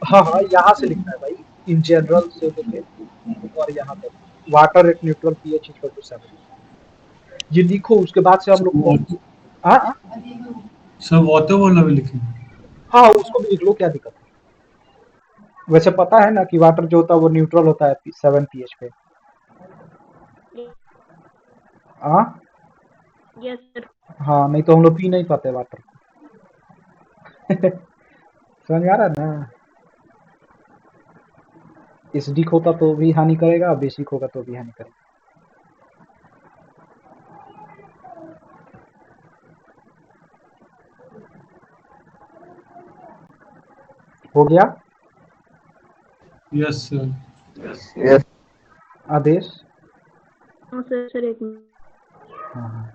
हाँ हाँ यहाँ से लिखना है भाई, इन जनरल से लेके और यहाँ तक। Water at neutral pH equal to 7, ये लिखो। उसके बाद से हम लोग हाँ हाँ सर वाटर वाला भी लिखेंगे। हाँ उसको भी लिख लो, क्या दिक्कत है। वैसे पता है ना कि वाटर जो होता है वो न्यूट्रल होता है 7 pH पे। हाँ यस सर। हाँ, नहीं तो हम लोग पी नहीं पाते वाटर। समझ में आ रहा है ना? एसिडिक होता तो भी हानि करेगा, बेसिक होगा तो भी हानि करेगा। हो गया यस सर। यस आदेश? हाँ सर सर एक मिनट। हाँ हाँ।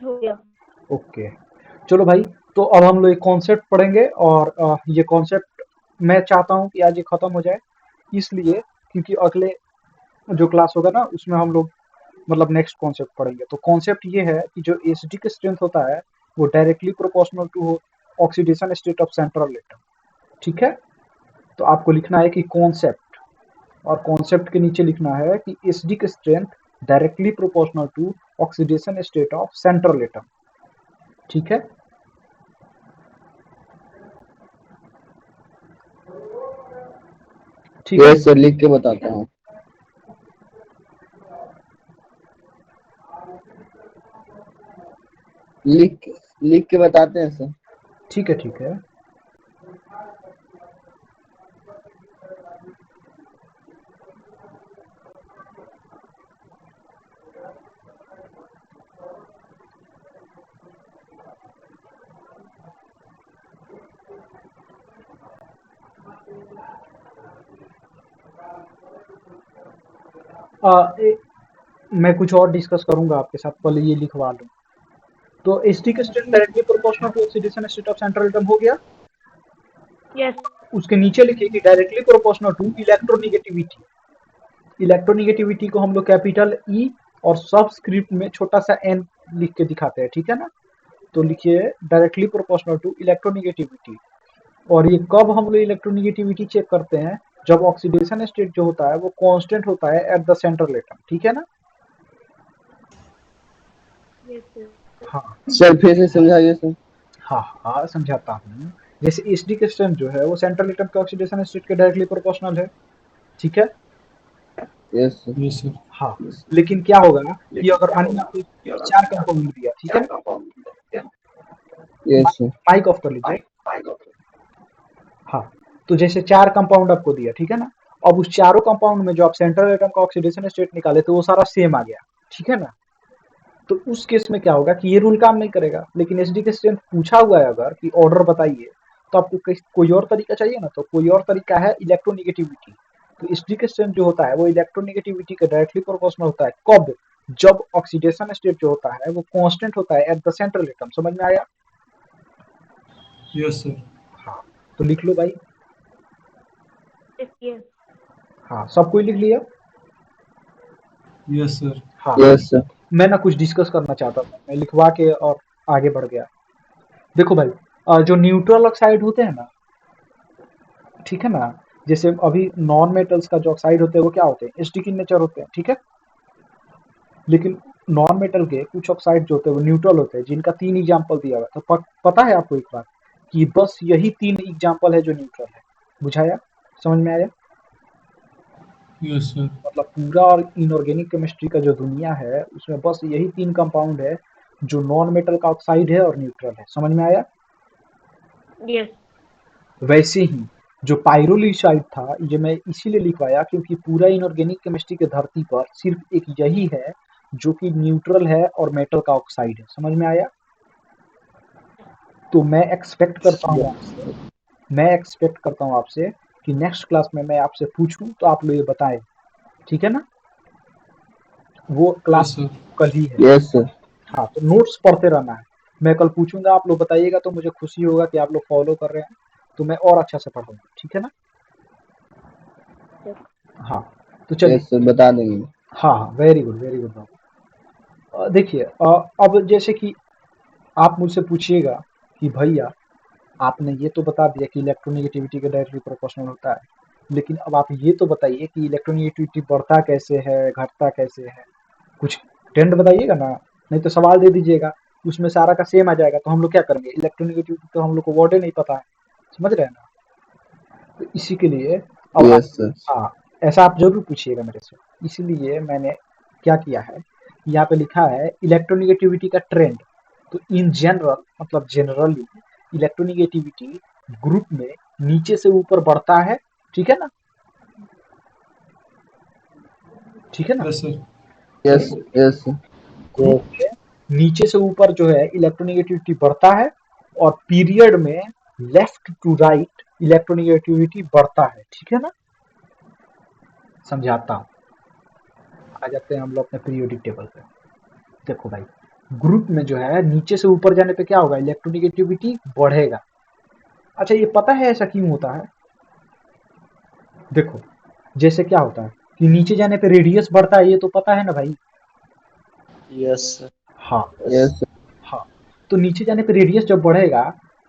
हो गया। ओके, चलो भाई, तो अब हम लोग एक कॉन्सेप्ट पढ़ेंगे और ये कॉन्सेप्ट मैं चाहता हूँ कि आज ये खत्म हो जाए, इसलिए क्योंकि अगले जो क्लास होगा ना उसमें हम लोग मतलब नेक्स्ट कॉन्सेप्ट पढ़ेंगे। तो कॉन्सेप्ट ये है कि जो एसिडिक स्ट्रेंथ होता है वो directly proportional to oxidation state of central atom. ठीक है, तो आपको लिखना है कि कॉन्सेप्ट, और कॉन्सेप्ट के नीचे लिखना है कि acidic strength directly proportional to oxidation state of central atom. ठीक है, ठीक है। यस सर, लिख के बताता हूँ। लिख के बताते हैं सर। ठीक है, ठीक है। मैं कुछ और डिस्कस करूंगा आपके साथ, पहले ये लिखवा लूं। तो acidic strength directly proportional to oxidation state of central atom हो गया। यस उसके नीचे लिखिए कि directly proportional to electronegativity. Electronegativity को हम लोग कैपिटल ई और सबस्क्रिप्ट में छोटा सा एन लिख के दिखाते हैं, ठीक है ना? तो लिखिए डायरेक्टली प्रोपोर्शनल टू इलेक्ट्रोनिगेटिविटी। और ये कब हम लोग इलेक्ट्रोनिगेटिविटी चेक करते हैं? जब ऑक्सीडेशन स्टेट जो होता है वो कांस्टेंट होता है एट द सेंट्रल एटम, ठीक है ना? Yes sir. हाँ सर फिर से समझाइए सर। हाँ हाँ, समझाता हूँ। जैसे एसिडिक स्ट्रेंथ जो है वो सेंट्रल एटम के ऑक्सीडेशन स्टेट के डायरेक्टली प्रोपोर्शनल है, ठीक है? Yes sir. Yes sir. हाँ, लेकिन क्या होगा कि अगर मान लीजिए आपको 4 कंपाउंड दिया, ठीक है? Yes sir. माइक ऑफ कर लीजिए। हाँ, तो जैसे 4 कंपाउंड आपको दिया, ठीक है ना? अब उस चारों कंपाउंड में जो आप सेंट्रल एटम का ऑक्सीडेशन स्टेट निकाले तो वो सारा सेम आ गया, ठीक है ना? तो उस केस में क्या होगा कि ये रूल काम नहीं करेगा। लेकिन एसिडिक स्ट्रेंथ पूछा हुआ है अगर कि ऑर्डर बताइए, तो आपको कोई और तरीका चाहिए ना, तो कोई और तरीका है इलेक्ट्रोनिगेटिविटी। तो एसिडिक स्ट्रेंथ जो होता है वो इलेक्ट्रोनिगेटिविटी के डायरेक्टली प्रोपोर्शनल होता है। कब? जब ऑक्सीडेशन स्टेट जो होता है वो कांस्टेंट होता है एट द सेंट्रल एटम। समझ में आया? Yes sir. हाँ, तो लिख लो भाई। यस हाँ, सब कोई लिख लिया? Yes sir. हाँ, यस सर। मैं ना कुछ डिस्कस करना चाहता था, मैं लिखवा के और आगे बढ़ गया। देखो भाई, जो न्यूट्रल ऑक्साइड होते हैं ना, ठीक है ना? जैसे अभी नॉन मेटल्स का जो ऑक्साइड होते हैं वो क्या होते हैं? एसिडिक इन नेचर होते हैं, ठीक है? लेकिन नॉन मेटल के कुछ ऑक्साइड जो होते हैं वो न्यूट्रल होते हैं, जिनका 3 एग्जांपल दिया हुआ है। तो पता है आपको एक बात कि बस यही 3 एग्जांपल है जो न्यूट्रल है। बुझाया? समझ में आया? Yes sir. मतलब पूरा और इनऑर्गेनिक केमिस्ट्री का जो दुनिया है उसमें बस यही 3 कंपाउंड है जो नॉन मेटल का ऑक्साइड है और न्यूट्रल है। समझ में आया? यस वैसे ही जो पाइरोलिसाइड था, ये मैं इसीलिए लिखवाया क्योंकि पूरा इनऑर्गेनिक केमिस्ट्री की धरती पर सिर्फ एक यही है जो कि न्यूट्रल है और मेटल का ऑक्साइड है। समझ में आया? तो मैं एक्सपेक्ट करता हूँ आपसे कि नेक्स्ट क्लास में मैं आपसे पूछूं तो आप लोग ये बताएं, ठीक है ना? वो यस क्लास सर। कल ही है। Yes sir. हाँ, तो नोट्स पढ़ते रहना है। मैं कल पूछूंगा, आप लोग बताइएगा तो मुझे खुशी होगा कि आप लोग फॉलो कर रहे हैं, तो मैं और अच्छा से पढ़ूंगा, ठीक है ना? हाँ, तो चलिए। यस सर, बता देंगे। हाँ हाँ, वेरी गुड, वेरी गुड। देखिए, अब जैसे कि आप मुझसे पूछिएगा कि भैया आपने ये तो बता दिया कि इलेक्ट्रोनेगेटिविटी का डायरेक्टली प्रोपोर्शनल होता है, लेकिन अब आप ये तो बताइए कि इलेक्ट्रोनेगेटिविटी बढ़ता कैसे है, घटता कैसे है? कुछ ट्रेंड बताइएगा ना, नहीं तो सवाल दे दीजिएगा, उसमें सारा का सेम आ जाएगा, तो हम लोग क्या करेंगे? इलेक्ट्रोनेगेटिविटी तो हम लोग को वर्ड ही नहीं पता है, समझ रहे हैं ना? तो इसी के लिए अब आप, यस सर। हाँ, ऐसा आप ज़रूर पूछिएगा मेरे से। इसीलिए मैंने क्या किया है, यहाँ पे लिखा है इलेक्ट्रोनेगेटिविटी का ट्रेंड। तो इन जनरल मतलब जनरली इलेक्ट्रोनेगेटिविटी ग्रुप में नीचे से ऊपर बढ़ता है, ठीक है ना? ठीक है ना? Yes sir. Yes yes group में नीचे से ऊपर जो है इलेक्ट्रोनेगेटिविटी बढ़ता है, और पीरियड में लेफ्ट टू राइट इलेक्ट्रोनेगेटिविटी बढ़ता है, ठीक है ना? समझाता हूँ। आ जाते हैं हम लोग अपने पीरियोडिक टेबल पे। देखो भाई, ग्रुप में जो है नीचे से ऊपर जाने पे क्या होगा? इलेक्ट्रोनेगेटिविटी बढ़ेगा। अच्छा, ये पता है ऐसा क्यों होता है? देखो, जैसे क्या होता है कि नीचे जाने पे रेडियस बढ़ता है, ये तो पता है ना भाई? Yes sir. हाँ यस हाँ। तो नीचे जाने पे रेडियस जब बढ़ेगा,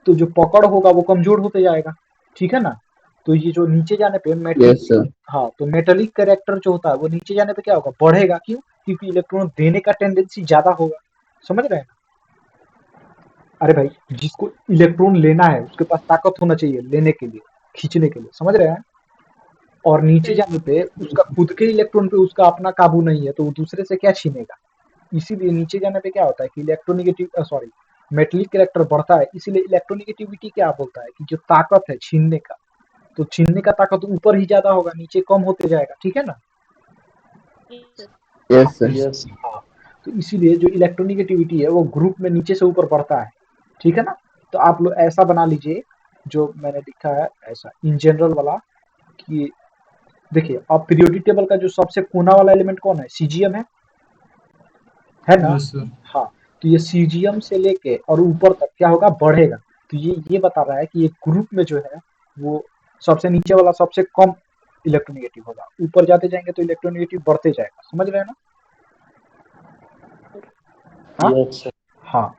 तो जो पकड़ होगा वो कमजोर होते जाएगा, ठीक है ना? तो ये जो नीचे जाने पे यस मेटलिक, सर। हाँ, तो मेटेलिक कैरेक्टर जो होता है वो नीचे जाने पे क्या होगा? बढ़ेगा। क्यों? क्योंकि इलेक्ट्रॉन देने का टेंडेंसी ज्यादा होगा। समझ रहे हैं? अरे भाई, जिसको इलेक्ट्रॉन लेना है उसके पास ताकत होना चाहिए लेने के लिए, खींचने के लिए, समझ रहे हैं? और नीचे जाने पे उसका खुद के इलेक्ट्रॉन पे उसका अपना काबू नहीं है, तो वो दूसरे से क्या छीनेगा? इसीलिए नीचे जाने पे क्या होता है कि इलेक्ट्रोनेगेटिव सॉरी मेटेलिक कैरेक्टर बढ़ता है। इसीलिए इलेक्ट्रोनेगेटिविटी क्या बोलता है कि जो ताकत है छीनने का, तो छीनने का ताकत ऊपर ही ज्यादा होगा, नीचे कम होते जाएगा, ठीक है ना? Yes sir. यस। हाँ, तो इसीलिए जो इलेक्ट्रोनेगेटिविटी है वो ग्रुप में नीचे से ऊपर बढ़ता है, ठीक है ना? तो आप लोग ऐसा बना लीजिए जो मैंने लिखा है, ऐसा इन जनरल वाला, कि देखिए अब पीरियोडिक टेबल का जो सबसे कोना वाला एलिमेंट कौन है? सीजियम है ना? Yes sir. हाँ, तो ये सीजियम से लेके और ऊपर तक क्या होगा? बढ़ेगा। तो ये बता रहा है कि ये ग्रुप में जो है वो सबसे नीचे वाला सबसे कम इलेक्ट्रोनेगेटिव होगा, ऊपर जाते जाएंगे तो इलेक्ट्रोनेगेटिव बढ़ते जाएगा। समझ रहे हैं ना? हाँ यस सर। हाँ।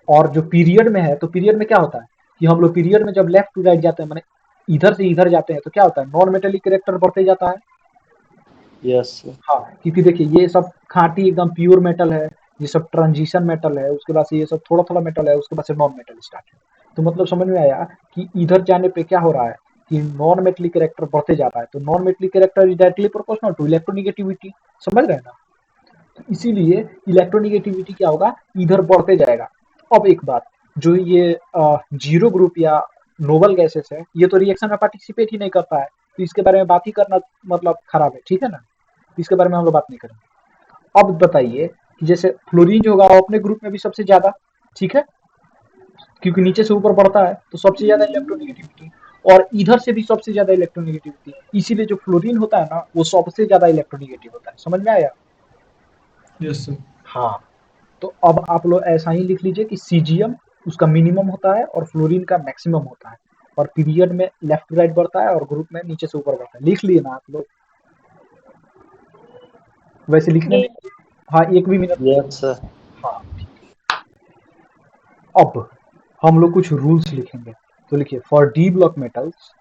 और जो पीरियड में है, तो पीरियड में क्या होता है कि हम लोग पीरियड में जब लेफ्ट टू राइट जाते हैं, माने इधर से इधर जाते हैं, तो क्या होता है? नॉन मेटेलिक कैरेक्टर बढ़ते जाता है। Yes sir. हाँ, क्योंकि देखिए ये सब खाँटी एकदम प्योर मेटल है, ये सब ट्रांजिशन मेटल है, उसके बाद से ये सब थोड़ा-थोड़ा मेटल है, उसके बाद से नॉन मेटल स्टार्ट है। तो मतलब समझ में आया कि इधर जाने पे क्या हो रहा है कि नॉन मेटेलिक कैरेक्टर बढ़ते जाता है। तो non metallic character is directly proportional to electronegativity. समझ रहे हैं ना? तो इसीलिए इलेक्ट्रोनेगेटिविटी क्या होगा? इधर बढ़ते जाएगा। अब एक बात, जो ये जीरो ग्रुप या नोबल गैसेस है, ये तो रिएक्शन में पार्टिसिपेट ही नहीं करता है, तो इसके बारे में बात ही करना मतलब खराब है, ठीक है ना? इसके बारे में हम लोग बात नहीं करेंगे। अब बताइए कि जैसे फ्लोरीन जो होगा वो अपने ग्रुप में भी सबसे ज्यादा, ठीक है, क्योंकि नीचे से ऊपर बढ़ता है तो सबसे ज्यादा इलेक्ट्रोनेगेटिविटी, और इधर से भी सबसे ज्यादा इलेक्ट्रोनेगेटिविटी, इसीलिए जो फ्लोरीन होता है ना वो सबसे ज्यादा इलेक्ट्रोनेगेटिव होता है। समझ में आया? Yes sir. हाँ, तो अब आप लोग ऐसा ही लिख लीजिए कि सीजियम उसका मिनिमम होता है और फ्लोरीन का मैक्सिमम होता है, और पीरियड में लेफ्ट टू राइट बढ़ता है और ग्रुप में नीचे से ऊपर बढ़ता है। लिख लिए ना आप लोग? वैसे लिखने में, हाँ, एक भी मिनट। Yes sir. हाँ, अब हम लोग कुछ रूल्स लिखेंगे। तो लिखिए फॉर डी ब्लॉक मेटल्स,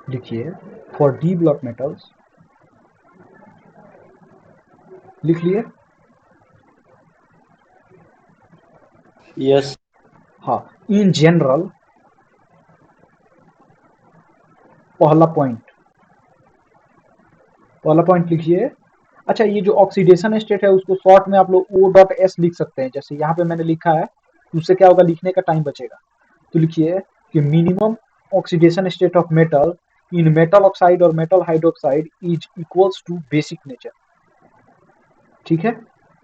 लिखिए फॉर डी ब्लॉक मेटल्स, लिख लिए? यस। हाँ, इन जनरल, पहला पॉइंट, पहला पॉइंट लिखिए। अच्छा, ये जो ऑक्सीडेशन स्टेट है उसको शॉर्ट में आप लोग ओ डॉट एस लिख सकते हैं, जैसे यहाँ पे मैंने लिखा है, उससे क्या होगा? लिखने का टाइम बचेगा। तो लिखिए कि minimum oxidation state of metal in metal oxide और metal hydroxide is equals to basic nature. ठीक है,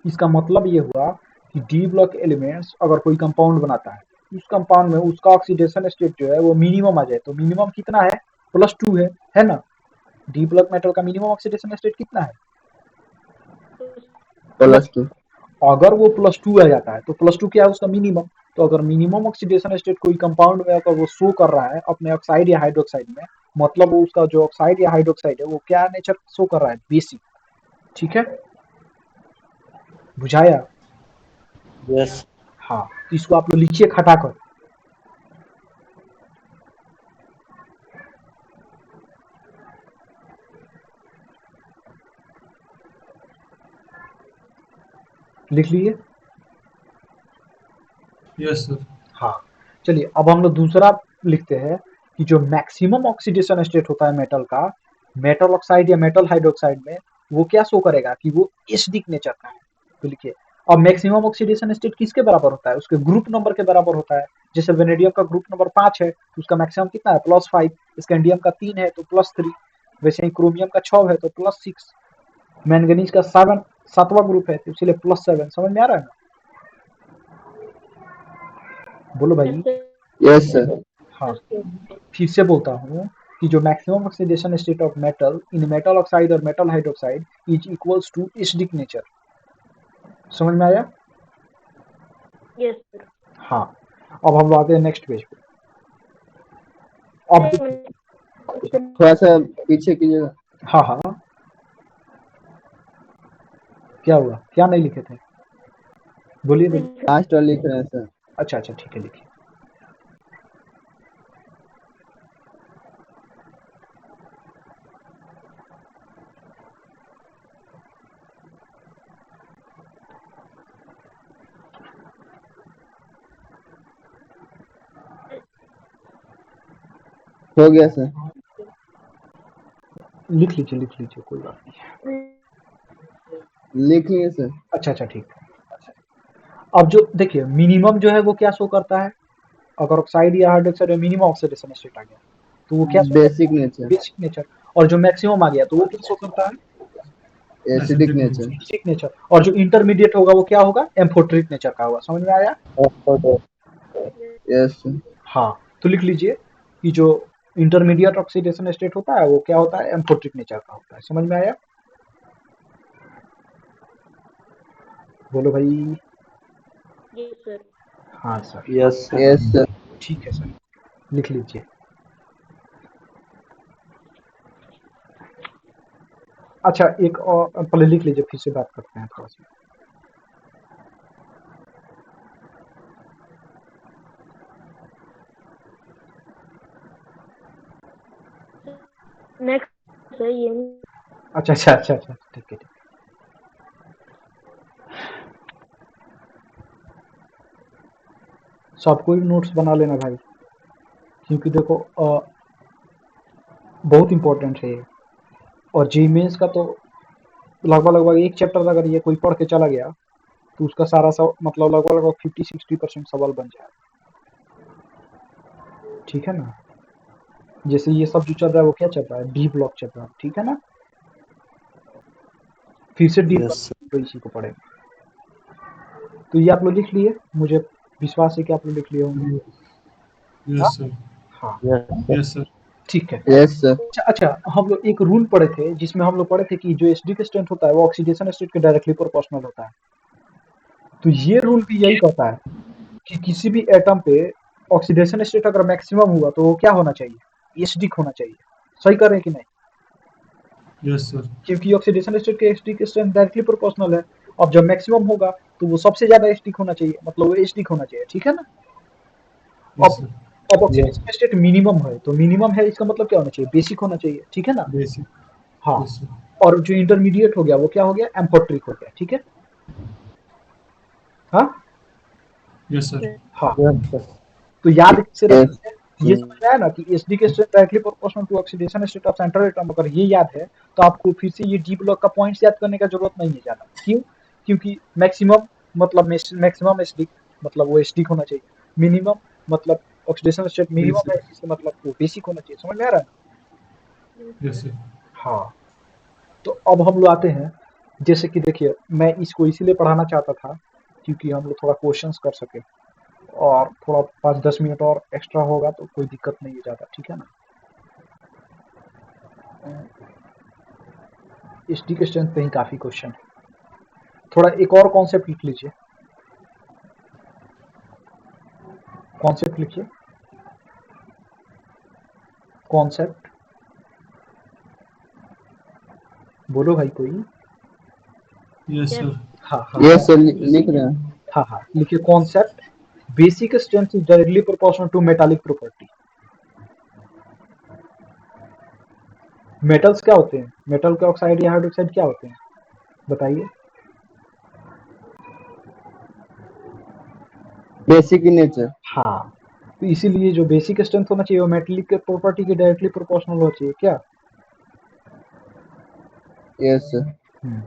इसका मतलब ये हुआ कि डी ब्लॉक एलिमेंट्स अगर कोई कंपाउंड बनाता है, उस कंपाउंड में उसका ऑक्सीडेशन स्टेट जो है वो मिनिमम आ जाए, तो मिनिमम कितना है? +2 है ना? डी ब्लॉक मेटल का मिनिमम ऑक्सीडेशन स्टेट कितना है? +2। अगर वो +2 आ जाता है तो +2 क्या है? उसका मिनिमम। तो अगर मिनिमम ऑक्सीडेशन स्टेट कोई कंपाउंड में अगर वो शो कर रहा है अपने ऑक्साइड या हाइड्रोक्साइड में, मतलब वो उसका जो ऑक्साइड या हाइड्रोक्साइड है वो क्या नेचर शो कर रहा है? बेसिक। ठीक है, बुझाया? यस। हाँ, तो इसको आप लोग लिखिए खटाकर। लिख लिए? Yes sir. हाँ, चलिए अब हम लोग दूसरा लिखते हैं कि जो मैक्सिमम ऑक्सीडेशन स्टेट होता है मेटल का, मेटल ऑक्साइड या मेटल हाइड्रोक्साइड में, वो क्या शो करेगा कि वो एसिडिक नेचर का है। तो लिखिए, अब मैक्सिमम ऑक्सीडेशन स्टेट किसके बराबर होता है? उसके ग्रुप नंबर के बराबर होता है। जैसे वेनेडियम का ग्रुप नंबर 5 है तो उसका मैक्सिमम कितना है? +5। स्कैंडियम का 3 है तो +3। वैसे ही क्रोमियम का 6 है तो +6। मैंगनीज का 7वां ग्रुप है तो इसलिए +7। समझ में आ रहा है ना? बोलो भाई। Yes sir. हाँ, फिर से बोलता हूँ कि जो maximum oxidation state of metal in metal oxide और metal hydroxide is equals to acidic nature. समझ में आया? Yes sir. हाँ, अब हम आते हैं नेक्स्ट पेज पे। अब थोड़ा सा पीछे कीजिएगा। हाँ हाँ, क्या हुआ? क्या नहीं लिखे थे? बोलिए बोलिए। लास्ट और लिख रहे हैं सर। अच्छा अच्छा, ठीक है, लिखिए। हो गया सर। लिख लीजिए, कोई बात नहीं। लिख लिए सर। अच्छा अच्छा, ठीक है। अब जो देखिए मिनिमम जो है वो क्या शो करता है? अगर ऑक्साइड या हाइड्रोक्साइड में मिनिमम ऑक्सीडेशन स्टेट आ गया तो वो क्या शो करता बेसिक है? नेचर। Basic nature. और जो मैक्सिमम आ गया तो वो क्या शो करता है? Acidic nature. Acidic nature. और जो इंटरमीडिएट होगा वो क्या होगा? एम्फोटेरिक नेचर का होगा। समझ में आया? Yes sir. हाँ, तो लिख लीजिए कि जो इंटरमीडिएट ऑक्सीडेशन स्टेट होता है वो क्या होता है? एम्फोटेरिक नेचर का होता है। समझ में आया? बोलो भाई। Yes sir. हाँ sir. Yes sir. Yes sir. ठीक है सर, लिख लीजिए। अच्छा, एक और पहले लिख लीजिए, फिर से बात करते हैं थोड़ा सा। नेक्स्ट सर ये अच्छा अच्छा अच्छा अच्छा, ठीक है, ठीक है। सबको ही नोट्स बना लेना भाई, क्योंकि देखो बहुत इंपॉर्टेंट है ये। और जी मेंस का तो लगभग एक चैप्टर अगर ये कोई पढ़ के चला गया तो उसका सारा सब मतलब लगभग 50-60% सवाल बन जाए। ठीक है ना? जैसे ये सब जो चल रहा है वो क्या चल रहा है? डी ब्लॉक चल रहा है। ठीक है ना? फिर से डी यस ब्लॉक तो इसी को पढ़ेंगे। तो ये आप लोग लिख लिए, मुझे विश्वास है कि आप लोग लिख लिए होंगे। हाँ यस सर। हाँ, सर। Yes sir. ठीक है। Yes sir. अच्छा अच्छा, हम लोग एक रूल पढ़े थे जिसमें हम लोग पढ़े थे कि जो एसिडिक स्ट्रेंथ होता है वो ऑक्सीडेशन स्टेट के डायरेक्टली प्रोपोर्शनल होता है। तो ये रूल भी यही कहता है कि किसी भी एटम पे ऑक्सीडेशन स्टेट अगर मैक्सिमम हुआ तो वो क्या होना चाहिए? एसिडिक होना चाहिए। सही कर रहे हैं कि नहीं? Yes sir. क्योंकि ऑक्सीडेशन स्टेट के एसिडिक स्ट्रेंथ डायरेक्टली प्रोपोर्शनल है। अब जब मैक्सिमम होगा तो वो सबसे ज्यादा एसिडिक होना चाहिए, मतलब वो एसिडिक होना चाहिए। ठीक है ना? यस अब सर। अब ऑक्सीडेशन स्टेट मिनिमम है तो मिनिमम है इसका मतलब क्या होना चाहिए? बेसिक होना चाहिए। ठीक है ना? बेसिक। हाँ। Yes sir. और जो इंटरमीडिएट हो गया वो क्या हो गया? एम्फोटेरिक हो गया। ठीक है? हाँ यस सर। हाँ, यस सर। तो याद कैसे यस। रखेंगे? ये समझ में आया ना कि acidic state directly proportional to oxidation state of central atom. अगर ये याद है तो आपको फिर से ये डी ब्लॉक का पॉइंट्स याद करने का जरूरत नहीं है ज्यादा। क्यों? क्योंकि मैक्सिमम मतलब मैक्सिमम एसिडिक मतलब वो एसिडिक होना चाहिए। मिनिमम मतलब ऑक्सीडेशन स्टेट मिनिमम है, बेसिक। इसका मतलब वो बेसिक होना चाहिए। समझ में आ रहा है? Yes sir. हाँ, तो अब हम लोग आते हैं, जैसे कि देखिए मैं इसको इसीलिए पढ़ाना चाहता था क्योंकि हम लोग थोड़ा क्वेश्चंस कर सके, और थोड़ा 5-10 मिनट और एक्स्ट्रा होगा तो कोई दिक्कत नहीं है ज़्यादा। ठीक है ना? एसडी के स्ट्रेंथ पे ही काफ़ी क्वेश्चन है। थोड़ा एक और कॉन्सेप्ट लिख लीजिए। कॉन्सेप्ट लिखिए। कॉन्सेप्ट बोलो भाई कोई। Yes sir. हाँ हाँ यस सर। लिख रहे हैं। हाँ हाँ, लिखिए concept. Basic strength is directly proportional to metallic property. Metals क्या होते हैं? मेटल के ऑक्साइड या हाइड्रोक्साइड क्या होते हैं? बताइए। Basic in nature. हाँ, तो इसीलिए जो बेसिक स्ट्रेंथ होना चाहिए वो मेटेलिक के प्रॉपर्टी के डायरेक्टली प्रोपोर्शनल होना चाहिए क्या? Yes sir. हम्म,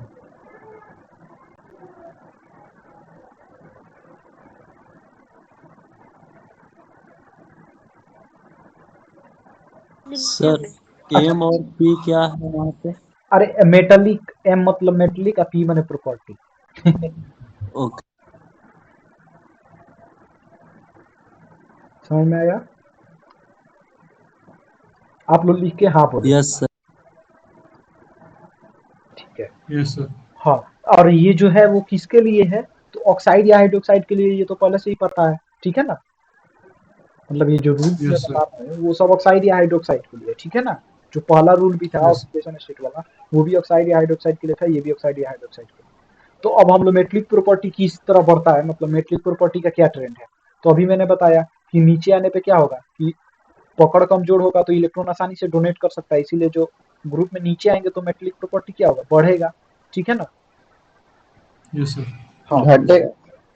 सर अच्छा। एम और पी क्या है वहाँ पे? अरे मेटेलिक, एम मतलब मेटेलिक और पी माने प्रॉपर्टी। ओके। समझ में आया? आप लोग लिख के हाँ बोलो। Yes sir. ठीक है। Yes sir. हाँ, और ये जो है वो किसके लिए है? तो ऑक्साइड या हाइड्रोक्साइड के लिए, ये तो पहले से ही पता है, ठीक है ना? मतलब ये जो रूल मैं यस बता सर। रहा हूँ वो सब ऑक्साइड या हाइड्रोक्साइड के लिए, ठीक है ना? जो पहला रूल भी था यस। ऑक्सीडेशन स्टेट वाला, वो भी ऑक्साइड या हाइड्रोक्साइड के लिए था, ये भी ऑक्साइड या हाइड्रोक्साइड के लिए। तो अब हम लोग मेटेलिक प्रॉपर्टी किस तरह बढ़ता है, मतलब मेटेलिक प्रॉपर्टी का क्या ट्रेंड है? तो अभी मैंने बताया कि नीचे आने पे क्या होगा कि पकड़ कमजोर होगा तो इलेक्ट्रॉन आसानी से डोनेट कर सकता है, इसीलिए जो ग्रुप में नीचे आएंगे तो मेटेलिक प्रॉपर्टी क्या होगा, बढ़ेगा, ठीक है ना? Yes sir. हाँ, घटे।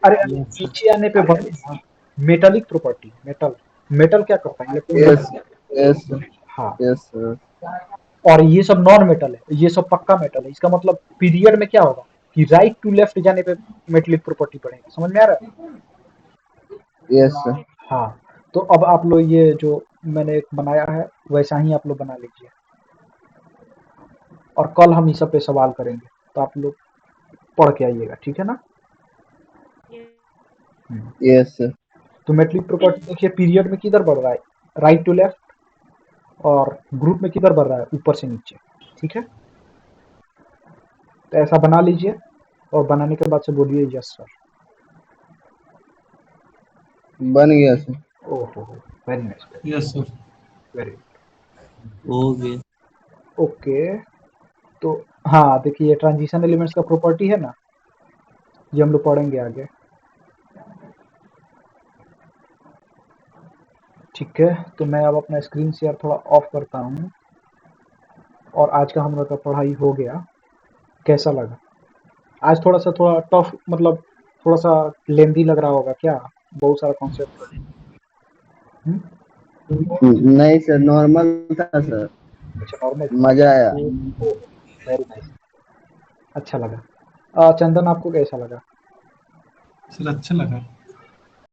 अरे यस सर। नीचे आने पे बढ़ेगा मेटालिक प्रॉपर्टी। मेटल, मेटल क्या करता है, इलेक्ट्रॉन यस डोनेट। यस हाँ, यस सर। और ये सब नॉन मेटल है, ये सब पक्का मेटल है। इसका मतलब पीरियड में क्या होगा कि राइट टू लेफ्ट जाने पे मेटेलिक प्रॉपर्टी बढ़ेगी। समझ में आ रहा है? Yes sir. हाँ, तो अब आप लोग ये जो मैंने एक बनाया है वैसा ही आप लोग बना लीजिए, और कल हम इस सब पे सवाल करेंगे, तो आप लोग पढ़ के आइएगा, ठीक है ना? Yes sir. तो मेटेलिक प्रॉपर्टी देखिए पीरियड में किधर बढ़ रहा है, राइट टू लेफ्ट, और ग्रुप में किधर बढ़ रहा है, ऊपर से नीचे, ठीक है? तो ऐसा बना लीजिए, और बनाने के बाद से बोलिए यस सर। बन गया सर। ओहो, very nice, yes sir. Very हो गए। ओके। तो हाँ, देखिए ये ट्रांजिशन एलिमेंट्स का प्रॉपर्टी है ना, ये हम लोग पढ़ेंगे आगे, ठीक है? तो मैं अब अपना स्क्रीन शेयर थोड़ा ऑफ करता हूँ, और आज का हम लोग का पढ़ाई हो गया। कैसा लगा? आज थोड़ा टफ, मतलब थोड़ा सा लेंदी लग रहा होगा क्या? बहुत सारा कॉन्सेप्ट है। नहीं सर, नॉर्मल था सर। अच्छा, नॉर्मल मजा आया। था। वेरी नाइस, अच्छा लगा। चंदन आपको कैसा लगा? सर अच्छा लगा।